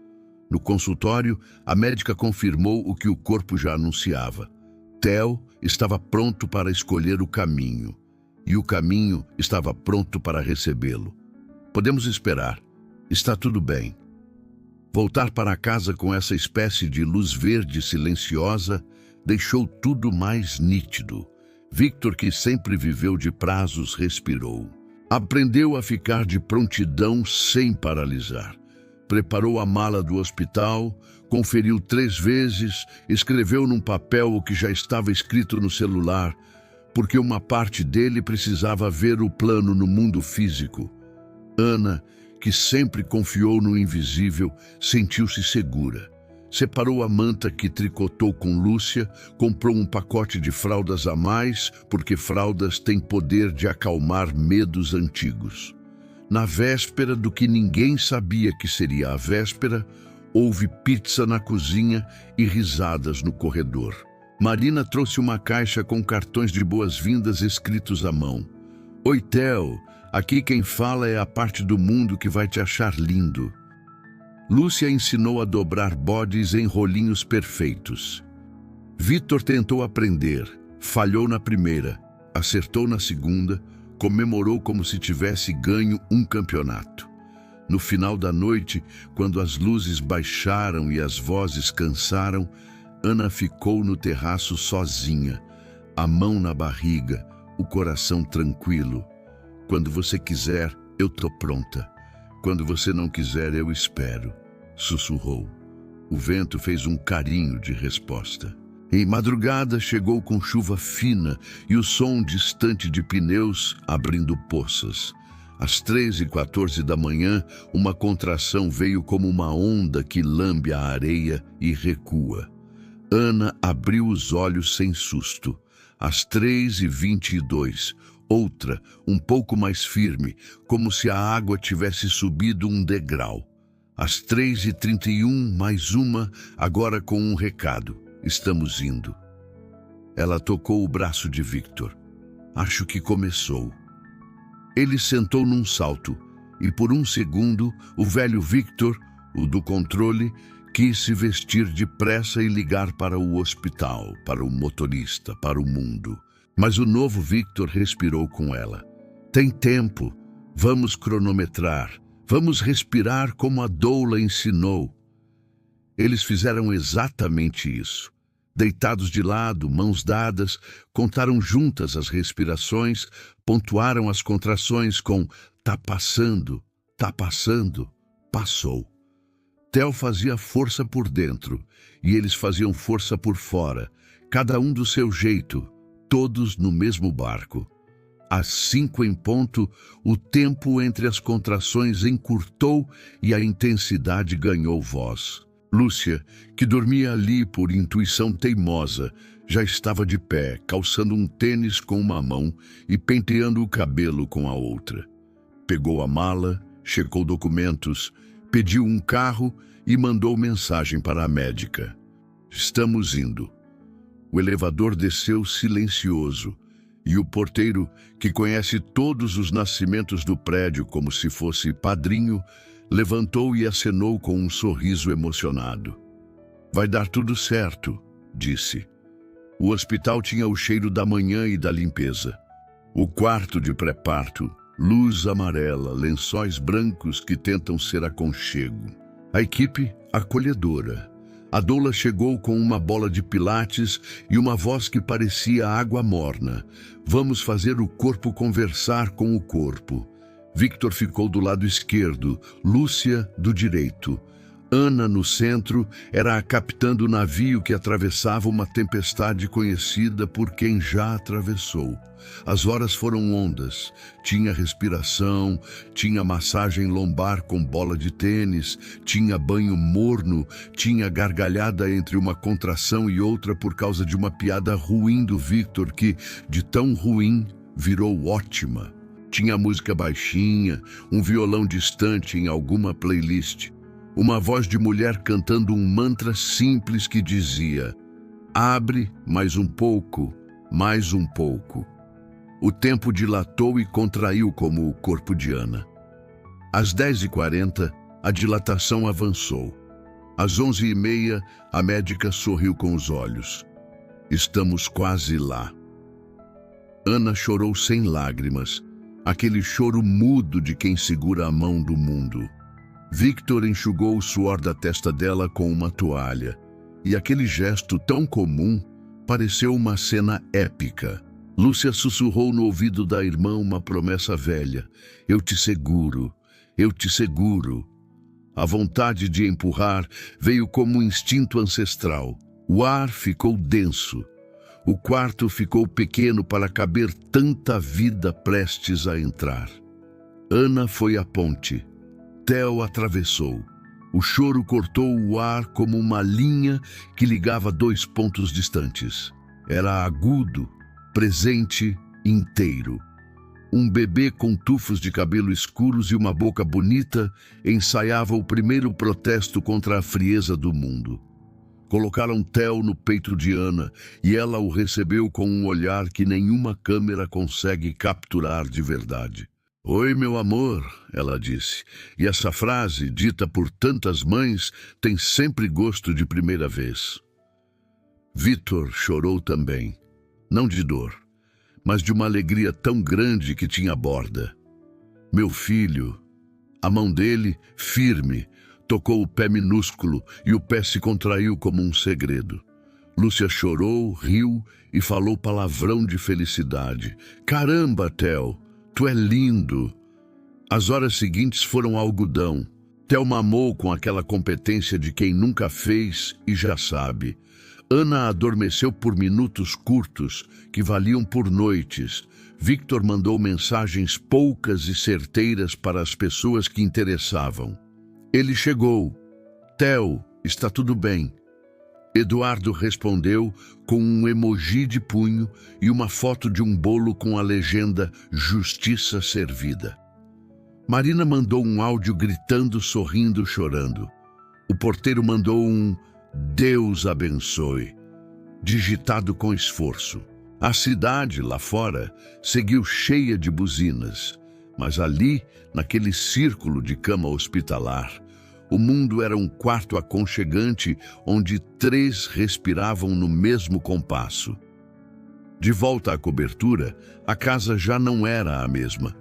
No consultório, a médica confirmou o que o corpo já anunciava. Theo estava pronto para escolher o caminho, e o caminho estava pronto para recebê-lo. Podemos esperar. Está tudo bem. Voltar para casa com essa espécie de luz verde silenciosa deixou tudo mais nítido. Vítor, que sempre viveu de prazos, respirou. Aprendeu a ficar de prontidão sem paralisar. Preparou a mala do hospital, conferiu 3 vezes, escreveu num papel o que já estava escrito no celular, porque uma parte dele precisava ver o plano no mundo físico. Ana, que sempre confiou no invisível, sentiu-se segura. Separou a manta que tricotou com Lúcia, comprou um pacote de fraldas a mais, porque fraldas têm poder de acalmar medos antigos. Na véspera do que ninguém sabia que seria a véspera, houve pizza na cozinha e risadas no corredor. Marina trouxe uma caixa com cartões de boas-vindas escritos à mão. Oi, Theo, aqui quem fala é a parte do mundo que vai te achar lindo. Lúcia ensinou a dobrar bodes em rolinhos perfeitos. Vitor tentou aprender, falhou na primeira, acertou na segunda, comemorou como se tivesse ganho um campeonato. No final da noite, quando as luzes baixaram e as vozes cansaram, Ana ficou no terraço sozinha, a mão na barriga, o coração tranquilo. Quando você quiser, eu tô pronta. Quando você não quiser, eu espero, sussurrou. O vento fez um carinho de resposta. Em madrugada chegou com chuva fina e o som distante de pneus abrindo poças. Às 3h14 da manhã, uma contração veio como uma onda que lambe a areia e recua. Ana abriu os olhos sem susto. Às 3h22, outra, um pouco mais firme, como se a água tivesse subido um degrau. Às 3h31, mais uma, agora com um recado. Estamos indo. Ela tocou o braço de Victor. Acho que começou. Ele sentou num salto, e por um segundo, o velho Victor, o do controle, quis se vestir depressa e ligar para o hospital, para o motorista, para o mundo. Mas o novo Victor respirou com ela. Tem tempo. Vamos cronometrar. Vamos respirar como a doula ensinou. Eles fizeram exatamente isso. Deitados de lado, mãos dadas, contaram juntas as respirações, pontuaram as contrações com tá passando, passou. Theo fazia força por dentro e eles faziam força por fora, cada um do seu jeito, todos no mesmo barco. Às 5 em ponto, o tempo entre as contrações encurtou e a intensidade ganhou voz. Lúcia, que dormia ali por intuição teimosa, já estava de pé, calçando um tênis com uma mão e penteando o cabelo com a outra. Pegou a mala, checou documentos, pediu um carro e mandou mensagem para a médica. Estamos indo. O elevador desceu silencioso e o porteiro, que conhece todos os nascimentos do prédio como se fosse padrinho, levantou e acenou com um sorriso emocionado. Vai dar tudo certo, disse. O hospital tinha o cheiro da manhã e da limpeza. O quarto de pré-parto, luz amarela, lençóis brancos que tentam ser aconchego. A equipe acolhedora. A doula chegou com uma bola de pilates e uma voz que parecia água morna. Vamos fazer o corpo conversar com o corpo. Victor ficou do lado esquerdo, Lúcia do direito. Ana, no centro, era a capitã do navio que atravessava uma tempestade conhecida por quem já atravessou. As horas foram ondas, tinha respiração, tinha massagem lombar com bola de tênis, tinha banho morno, tinha gargalhada entre uma contração e outra por causa de uma piada ruim do Victor que, de tão ruim, virou ótima. Tinha música baixinha, um violão distante em alguma playlist. Uma voz de mulher cantando um mantra simples que dizia: abre mais um pouco, mais um pouco. O tempo dilatou e contraiu como o corpo de Ana. Às 10h40, a dilatação avançou. Às 11h30, a médica sorriu com os olhos. Estamos quase lá. Ana chorou sem lágrimas, aquele choro mudo de quem segura a mão do mundo. Victor enxugou o suor da testa dela com uma toalha, e aquele gesto tão comum pareceu uma cena épica. Lúcia sussurrou no ouvido da irmã uma promessa velha: eu te seguro, eu te seguro. A vontade de empurrar veio como um instinto ancestral. O ar ficou denso. O quarto ficou pequeno para caber tanta vida prestes a entrar. Ana foi à ponte. Theo atravessou. O choro cortou o ar como uma linha que ligava dois pontos distantes. Era agudo, presente, inteiro. Um bebê com tufos de cabelo escuros e uma boca bonita ensaiava o primeiro protesto contra a frieza do mundo. Colocaram Theo no peito de Ana e ela o recebeu com um olhar que nenhuma câmera consegue capturar de verdade. "Oi, meu amor", ela disse, e essa frase, dita por tantas mães, tem sempre gosto de primeira vez. Victor chorou também, não de dor, mas de uma alegria tão grande que tinha borda. "Meu filho", a mão dele, firme, tocou o pé minúsculo e o pé se contraiu como um segredo. Lúcia chorou, riu e falou palavrão de felicidade. "Caramba, Theo, tu é lindo." As horas seguintes foram algodão. Theo mamou com aquela competência de quem nunca fez e já sabe. Ana adormeceu por minutos curtos, que valiam por noites. Victor mandou mensagens poucas e certeiras para as pessoas que interessavam. Ele chegou. "Theo, está tudo bem." Eduardo respondeu com um emoji de punho e uma foto de um bolo com a legenda "Justiça servida." Marina mandou um áudio gritando, sorrindo, chorando. O porteiro mandou um "Deus abençoe", digitado com esforço. A cidade, lá fora, seguiu cheia de buzinas, mas ali, naquele círculo de cama hospitalar, o mundo era um quarto aconchegante onde 3 respiravam no mesmo compasso. De volta à cobertura, a casa já não era a mesma.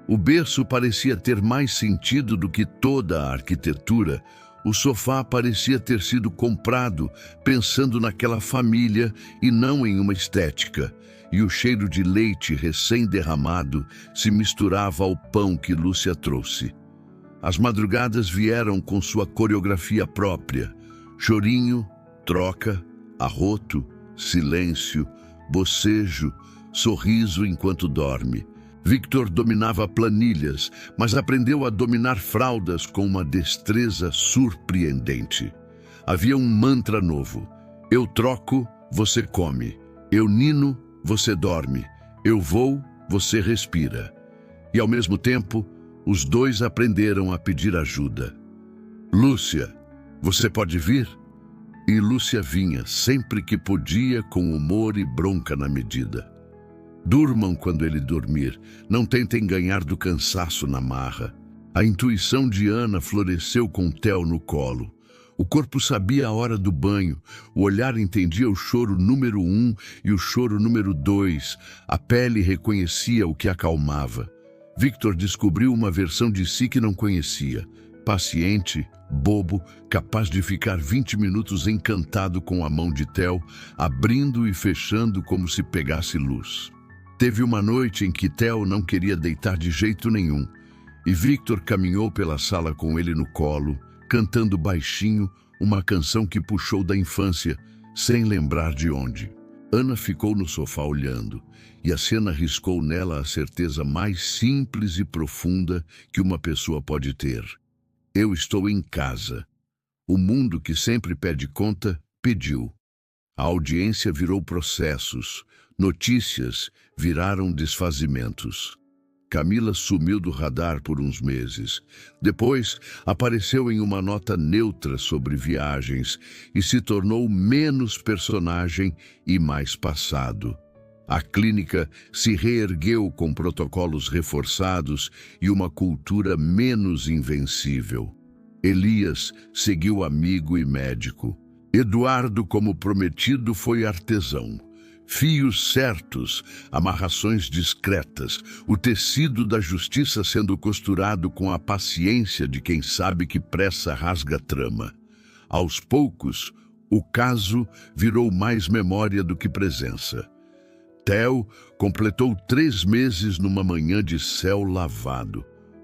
O berço parecia ter mais sentido do que toda a arquitetura. O sofá parecia ter sido comprado pensando naquela família e não em uma estética. E o cheiro de leite recém-derramado se misturava ao pão que Lúcia trouxe. As madrugadas vieram com sua coreografia própria. Chorinho, troca, arroto, silêncio, bocejo, sorriso enquanto dorme. Victor dominava planilhas, mas aprendeu a dominar fraldas com uma destreza surpreendente. Havia um mantra novo. Eu troco, você come. Eu nino, você dorme. Eu vou, você respira. E ao mesmo tempo, os dois aprenderam a pedir ajuda. Lúcia, você pode vir? E Lúcia vinha, sempre que podia, com humor e bronca na medida. Durmam quando ele dormir, não tentem ganhar do cansaço na marra. A intuição de Ana floresceu com Theo no colo. O corpo sabia a hora do banho, o olhar entendia o choro número 1 e o choro número 2, a pele reconhecia o que acalmava. Victor descobriu uma versão de si que não conhecia. Paciente, bobo, capaz de ficar 20 minutos encantado com a mão de Theo, abrindo e fechando como se pegasse luz. Teve uma noite em que Theo não queria deitar de jeito nenhum, e Victor caminhou pela sala com ele no colo, cantando baixinho uma canção que puxou da infância, sem lembrar de onde. Ana ficou no sofá olhando, e a cena riscou nela a certeza mais simples e profunda que uma pessoa pode ter. Eu estou em casa. O mundo que sempre pede conta, pediu. A audiência virou processos, notícias viraram desfazimentos. Camila sumiu do radar por uns meses. Depois, apareceu em uma nota neutra sobre viagens e se tornou menos personagem e mais passado. A clínica se reergueu com protocolos reforçados e uma cultura menos invencível. Elias seguiu amigo e médico. Eduardo, como prometido, foi artesão. Fios certos, amarrações discretas, o tecido da justiça sendo costurado com a paciência de quem sabe que pressa rasga trama. Aos poucos, o caso virou mais memória do que presença. Theo completou 3 meses numa manhã de céu lavado.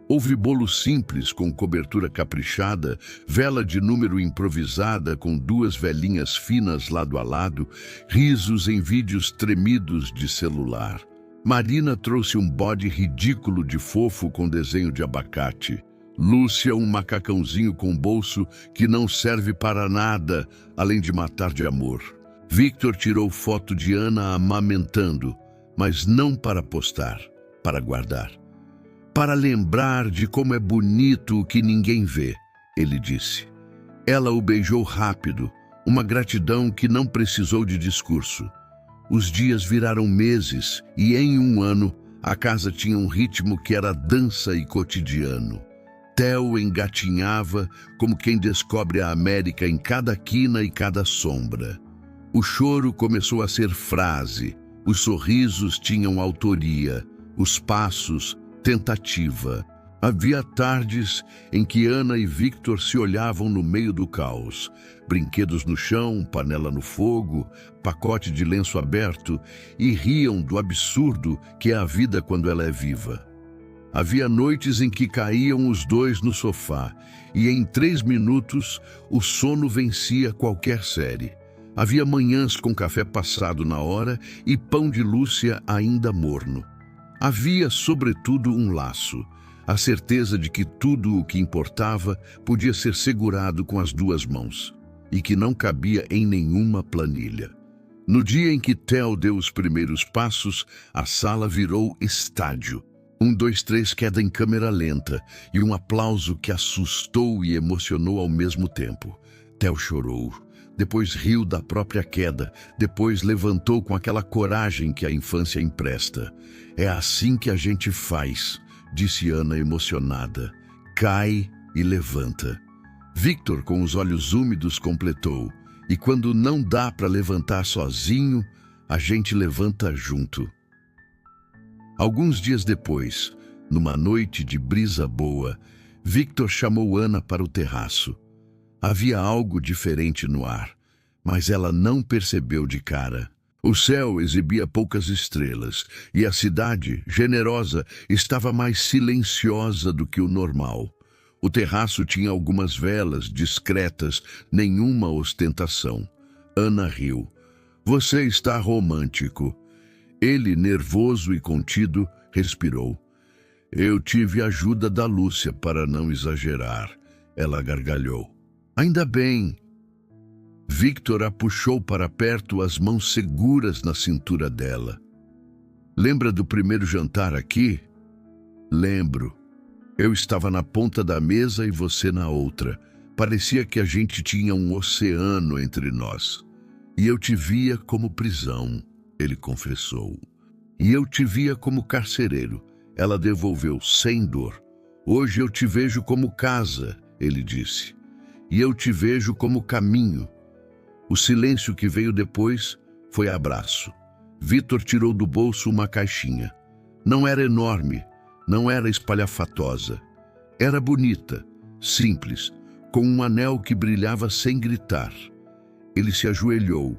Houve bolo simples com cobertura caprichada, vela de número improvisada com 2 velhinhas finas lado a lado, risos em vídeos tremidos de celular. Marina trouxe um bode ridículo de fofo com desenho de abacate. Lúcia, um macacãozinho com bolso que não serve para nada, além de matar de amor. Victor tirou foto de Ana amamentando, mas não para postar, para guardar. Para lembrar de como é bonito o que ninguém vê, ele disse. Ela o beijou rápido, uma gratidão que não precisou de discurso. Os dias viraram meses e em um ano a casa tinha um ritmo que era dança e cotidiano. Theo engatinhava como quem descobre a América em cada quina e cada sombra. O choro começou a ser frase, os sorrisos tinham autoria, os passos, tentativa. Havia tardes em que Ana e Victor se olhavam no meio do caos. Brinquedos no chão, panela no fogo, pacote de lenço aberto, e riam do absurdo que é a vida quando ela é viva. Havia noites em que caíam os dois no sofá, e em 3 minutos o sono vencia qualquer série. Havia manhãs com café passado na hora e pão de Lúcia ainda morno. Havia, sobretudo, um laço, a certeza de que tudo o que importava podia ser segurado com as 2 mãos, e que não cabia em nenhuma planilha. No dia em que Theo deu os primeiros passos, a sala virou estádio. 1, 2, 3, queda em câmera lenta, e um aplauso que assustou e emocionou ao mesmo tempo. Theo chorou, depois riu da própria queda, depois levantou com aquela coragem que a infância empresta. É assim que a gente faz, disse Ana emocionada. Cai e levanta. Victor, com os olhos úmidos, completou. E quando não dá para levantar sozinho, a gente levanta junto. Alguns dias depois, numa noite de brisa boa, Victor chamou Ana para o terraço. Havia algo diferente no ar, mas ela não percebeu de cara. O céu exibia poucas estrelas e a cidade, generosa, estava mais silenciosa do que o normal. O terraço tinha algumas velas discretas, nenhuma ostentação. Ana riu. Você está romântico. Ele, nervoso e contido, respirou. Eu tive a ajuda da Lúcia para não exagerar. Ela gargalhou. Ainda bem. Victor a puxou para perto, as mãos seguras na cintura dela. Lembra do primeiro jantar aqui? Lembro. Eu estava na ponta da mesa e você na outra. Parecia que a gente tinha um oceano entre nós. E eu te via como prisão, ele confessou. E eu te via como carcereiro. Ela devolveu sem dor. Hoje eu te vejo como casa, ele disse. E eu te vejo como caminho. O silêncio que veio depois foi abraço. Victor tirou do bolso uma caixinha. Não era enorme, não era espalhafatosa. Era bonita, simples, com um anel que brilhava sem gritar. Ele se ajoelhou,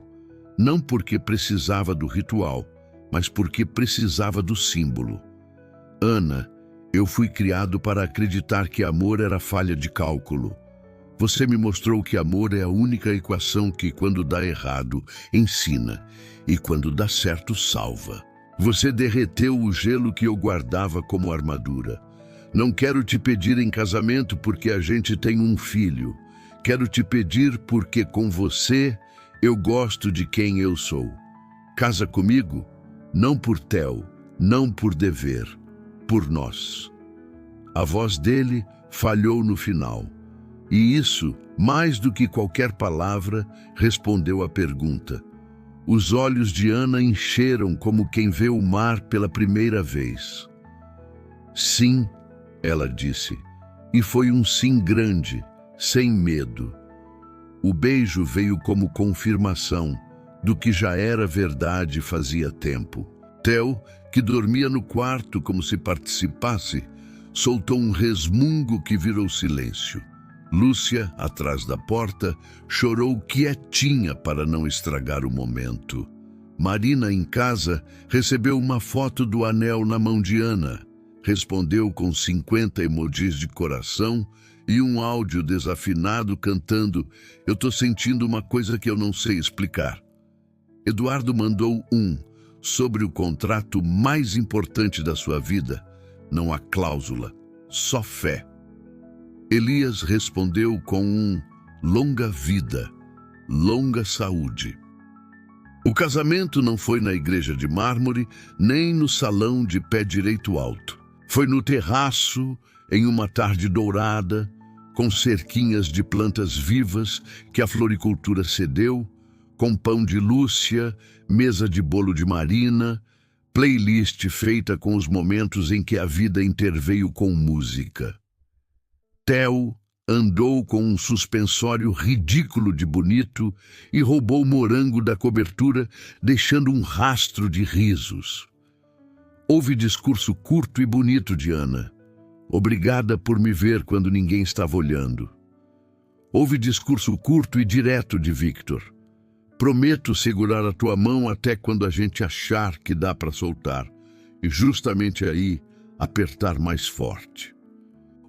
não porque precisava do ritual, mas porque precisava do símbolo. Ana, eu fui criado para acreditar que amor era falha de cálculo. Você me mostrou que amor é a única equação que, quando dá errado, ensina, e quando dá certo, salva. Você derreteu o gelo que eu guardava como armadura. Não quero te pedir em casamento porque a gente tem um filho. Quero te pedir porque com você eu gosto de quem eu sou. Casa comigo? Não por Theo, não por dever, por nós. A voz dele falhou no final. E isso, mais do que qualquer palavra, respondeu à pergunta. Os olhos de Ana encheram como quem vê o mar pela primeira vez. Sim, ela disse, e foi um sim grande, sem medo. O beijo veio como confirmação do que já era verdade fazia tempo. Theo, que dormia no quarto como se participasse, soltou um resmungo que virou silêncio. Lúcia, atrás da porta, chorou quietinha para não estragar o momento. Marina, em casa, recebeu uma foto do anel na mão de Ana. Respondeu com 50 emojis de coração e um áudio desafinado cantando "Eu tô sentindo uma coisa que eu não sei explicar". Eduardo mandou um sobre o contrato mais importante da sua vida, não há cláusula, só fé. Elias respondeu com um longa vida, longa saúde. O casamento não foi na igreja de mármore, nem no salão de pé direito alto. Foi no terraço, em uma tarde dourada, com cerquinhas de plantas vivas que a floricultura cedeu, com pão de Lúcia, mesa de bolo de Marina, playlist feita com os momentos em que a vida interveio com música. Theo andou com um suspensório ridículo de bonito e roubou morango da cobertura, deixando um rastro de risos. Houve discurso curto e bonito de Ana. Obrigada por me ver quando ninguém estava olhando. Houve discurso curto e direto de Victor. Prometo segurar a tua mão até quando a gente achar que dá para soltar, e justamente aí apertar mais forte.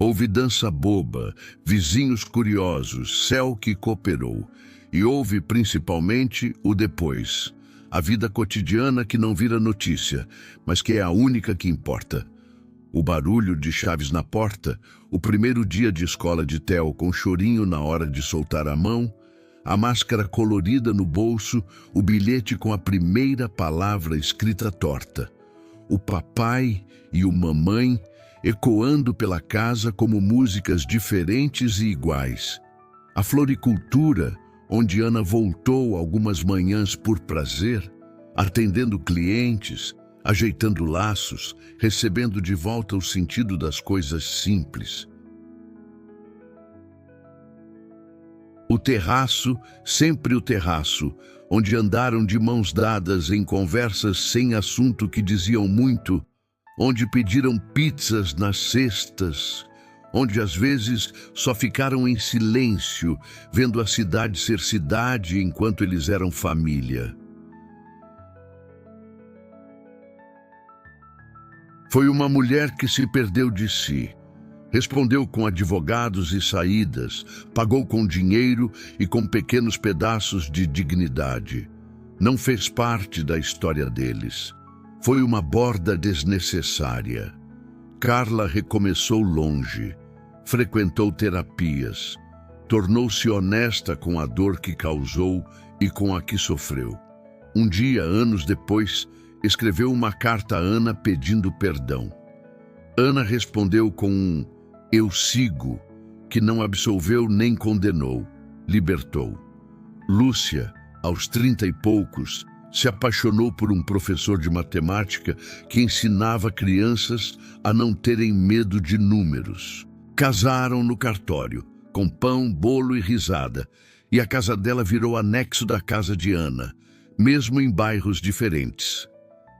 Houve dança boba, vizinhos curiosos, céu que cooperou. E houve principalmente o depois. A vida cotidiana que não vira notícia, mas que é a única que importa. O barulho de chaves na porta, o primeiro dia de escola de Theo com chorinho na hora de soltar a mão, a máscara colorida no bolso, o bilhete com a primeira palavra escrita torta. O papai e o mamãe ecoando pela casa como músicas diferentes e iguais. A floricultura, onde Ana voltou algumas manhãs por prazer, atendendo clientes, ajeitando laços, recebendo de volta o sentido das coisas simples. O terraço, sempre o terraço, onde andaram de mãos dadas em conversas sem assunto que diziam muito, onde pediram pizzas nas cestas, onde às vezes só ficaram em silêncio, vendo a cidade ser cidade enquanto eles eram família. Foi uma mulher que se perdeu de si. Respondeu com advogados e saídas, pagou com dinheiro e com pequenos pedaços de dignidade. Não fez parte da história deles. Foi uma borda desnecessária. Carla recomeçou longe, frequentou terapias, tornou-se honesta com a dor que causou e com a que sofreu. Um dia, anos depois, escreveu uma carta a Ana pedindo perdão. Ana respondeu com um "eu sigo", que não absolveu nem condenou, libertou. Lúcia, aos 30 e poucos, se apaixonou por um professor de matemática que ensinava crianças a não terem medo de números. Casaram no cartório, com pão, bolo e risada, e a casa dela virou anexo da casa de Ana, mesmo em bairros diferentes.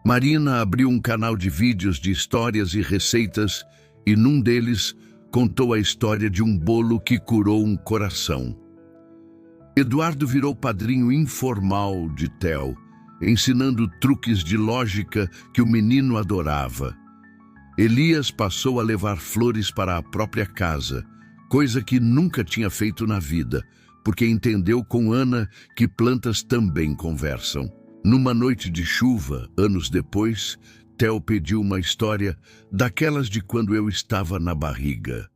Marina abriu um canal de vídeos de histórias e receitas e num deles contou a história de um bolo que curou um coração. Eduardo virou padrinho informal de Theo, ensinando truques de lógica que o menino adorava. Elias passou a levar flores para a própria casa, coisa que nunca tinha feito na vida, porque entendeu com Ana que plantas também conversam. Numa noite de chuva, anos depois, Theo pediu uma história daquelas de quando eu estava na barriga.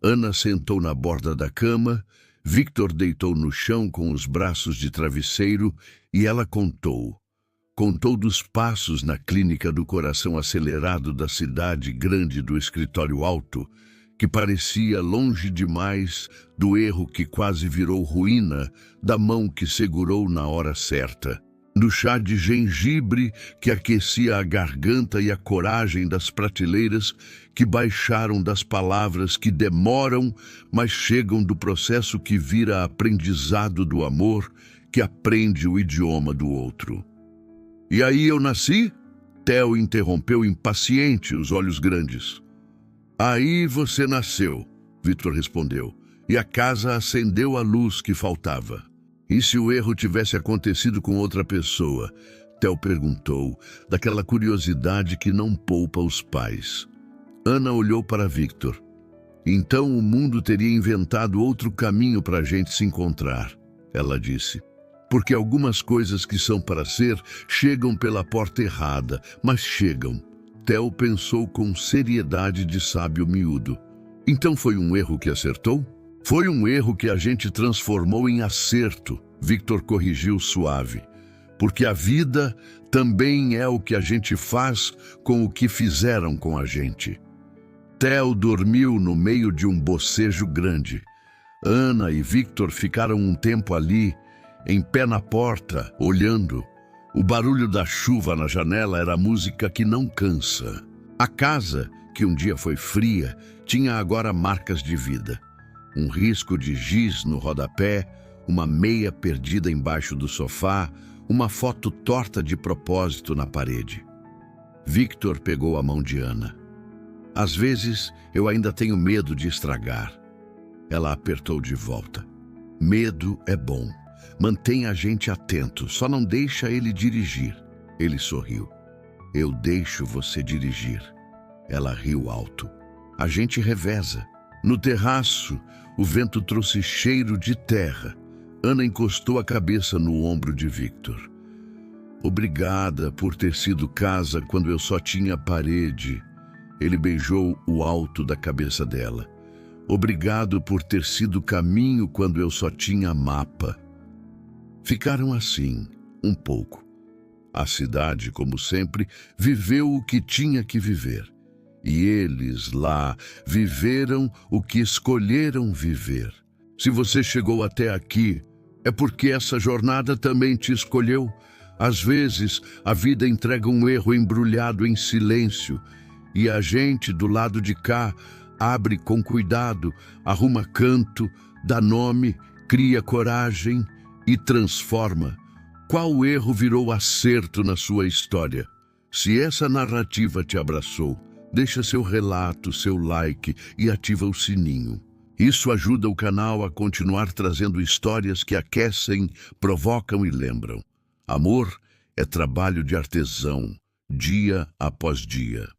Ana sentou na borda da cama, Victor deitou no chão com os braços de travesseiro e ela contou. Contou dos passos na clínica do coração acelerado da cidade grande do escritório alto, que parecia longe demais do erro que quase virou ruína da mão que segurou na hora certa. Do chá de gengibre que aquecia a garganta e a coragem das prateleiras que baixaram das palavras que demoram, mas chegam do processo que vira aprendizado do amor, que aprende o idioma do outro. E aí eu nasci? Theo interrompeu impaciente, os olhos grandes. Aí você nasceu, Victor respondeu, e a casa acendeu a luz que faltava. E se o erro tivesse acontecido com outra pessoa? Theo perguntou, daquela curiosidade que não poupa os pais. Ana olhou para Victor. Então o mundo teria inventado outro caminho para a gente se encontrar, ela disse. Porque algumas coisas que são para ser chegam pela porta errada, mas chegam. Theo pensou com seriedade de sábio miúdo. Então foi um erro que acertou? Foi um erro que a gente transformou em acerto, Victor corrigiu suave. Porque a vida também é o que a gente faz com o que fizeram com a gente. Theo dormiu no meio de um bocejo grande. Ana e Victor ficaram um tempo ali, em pé na porta, olhando. O barulho da chuva na janela era música que não cansa. A casa, que um dia foi fria, tinha agora marcas de vida. Um risco de giz no rodapé, uma meia perdida embaixo do sofá, uma foto torta de propósito na parede. Victor pegou a mão de Ana. Às vezes, eu ainda tenho medo de estragar. Ela apertou de volta. Medo é bom. Mantém a gente atento, só não deixa ele dirigir. Ele sorriu. Eu deixo você dirigir. Ela riu alto. A gente reveza. No terraço, o vento trouxe cheiro de terra. Ana encostou a cabeça no ombro de Victor. Obrigada por ter sido casa quando eu só tinha parede. Ele beijou o alto da cabeça dela. Obrigado por ter sido caminho quando eu só tinha mapa. Ficaram assim, um pouco. A cidade, como sempre, viveu o que tinha que viver. E eles, lá, viveram o que escolheram viver. Se você chegou até aqui, é porque essa jornada também te escolheu. Às vezes, a vida entrega um erro embrulhado em silêncio, e a gente, do lado de cá, abre com cuidado, arruma canto, dá nome, cria coragem e transforma. Qual erro virou acerto na sua história? Se essa narrativa te abraçou, deixa seu relato, seu like e ativa o sininho. Isso ajuda o canal a continuar trazendo histórias que aquecem, provocam e lembram. Amor é trabalho de artesão, dia após dia.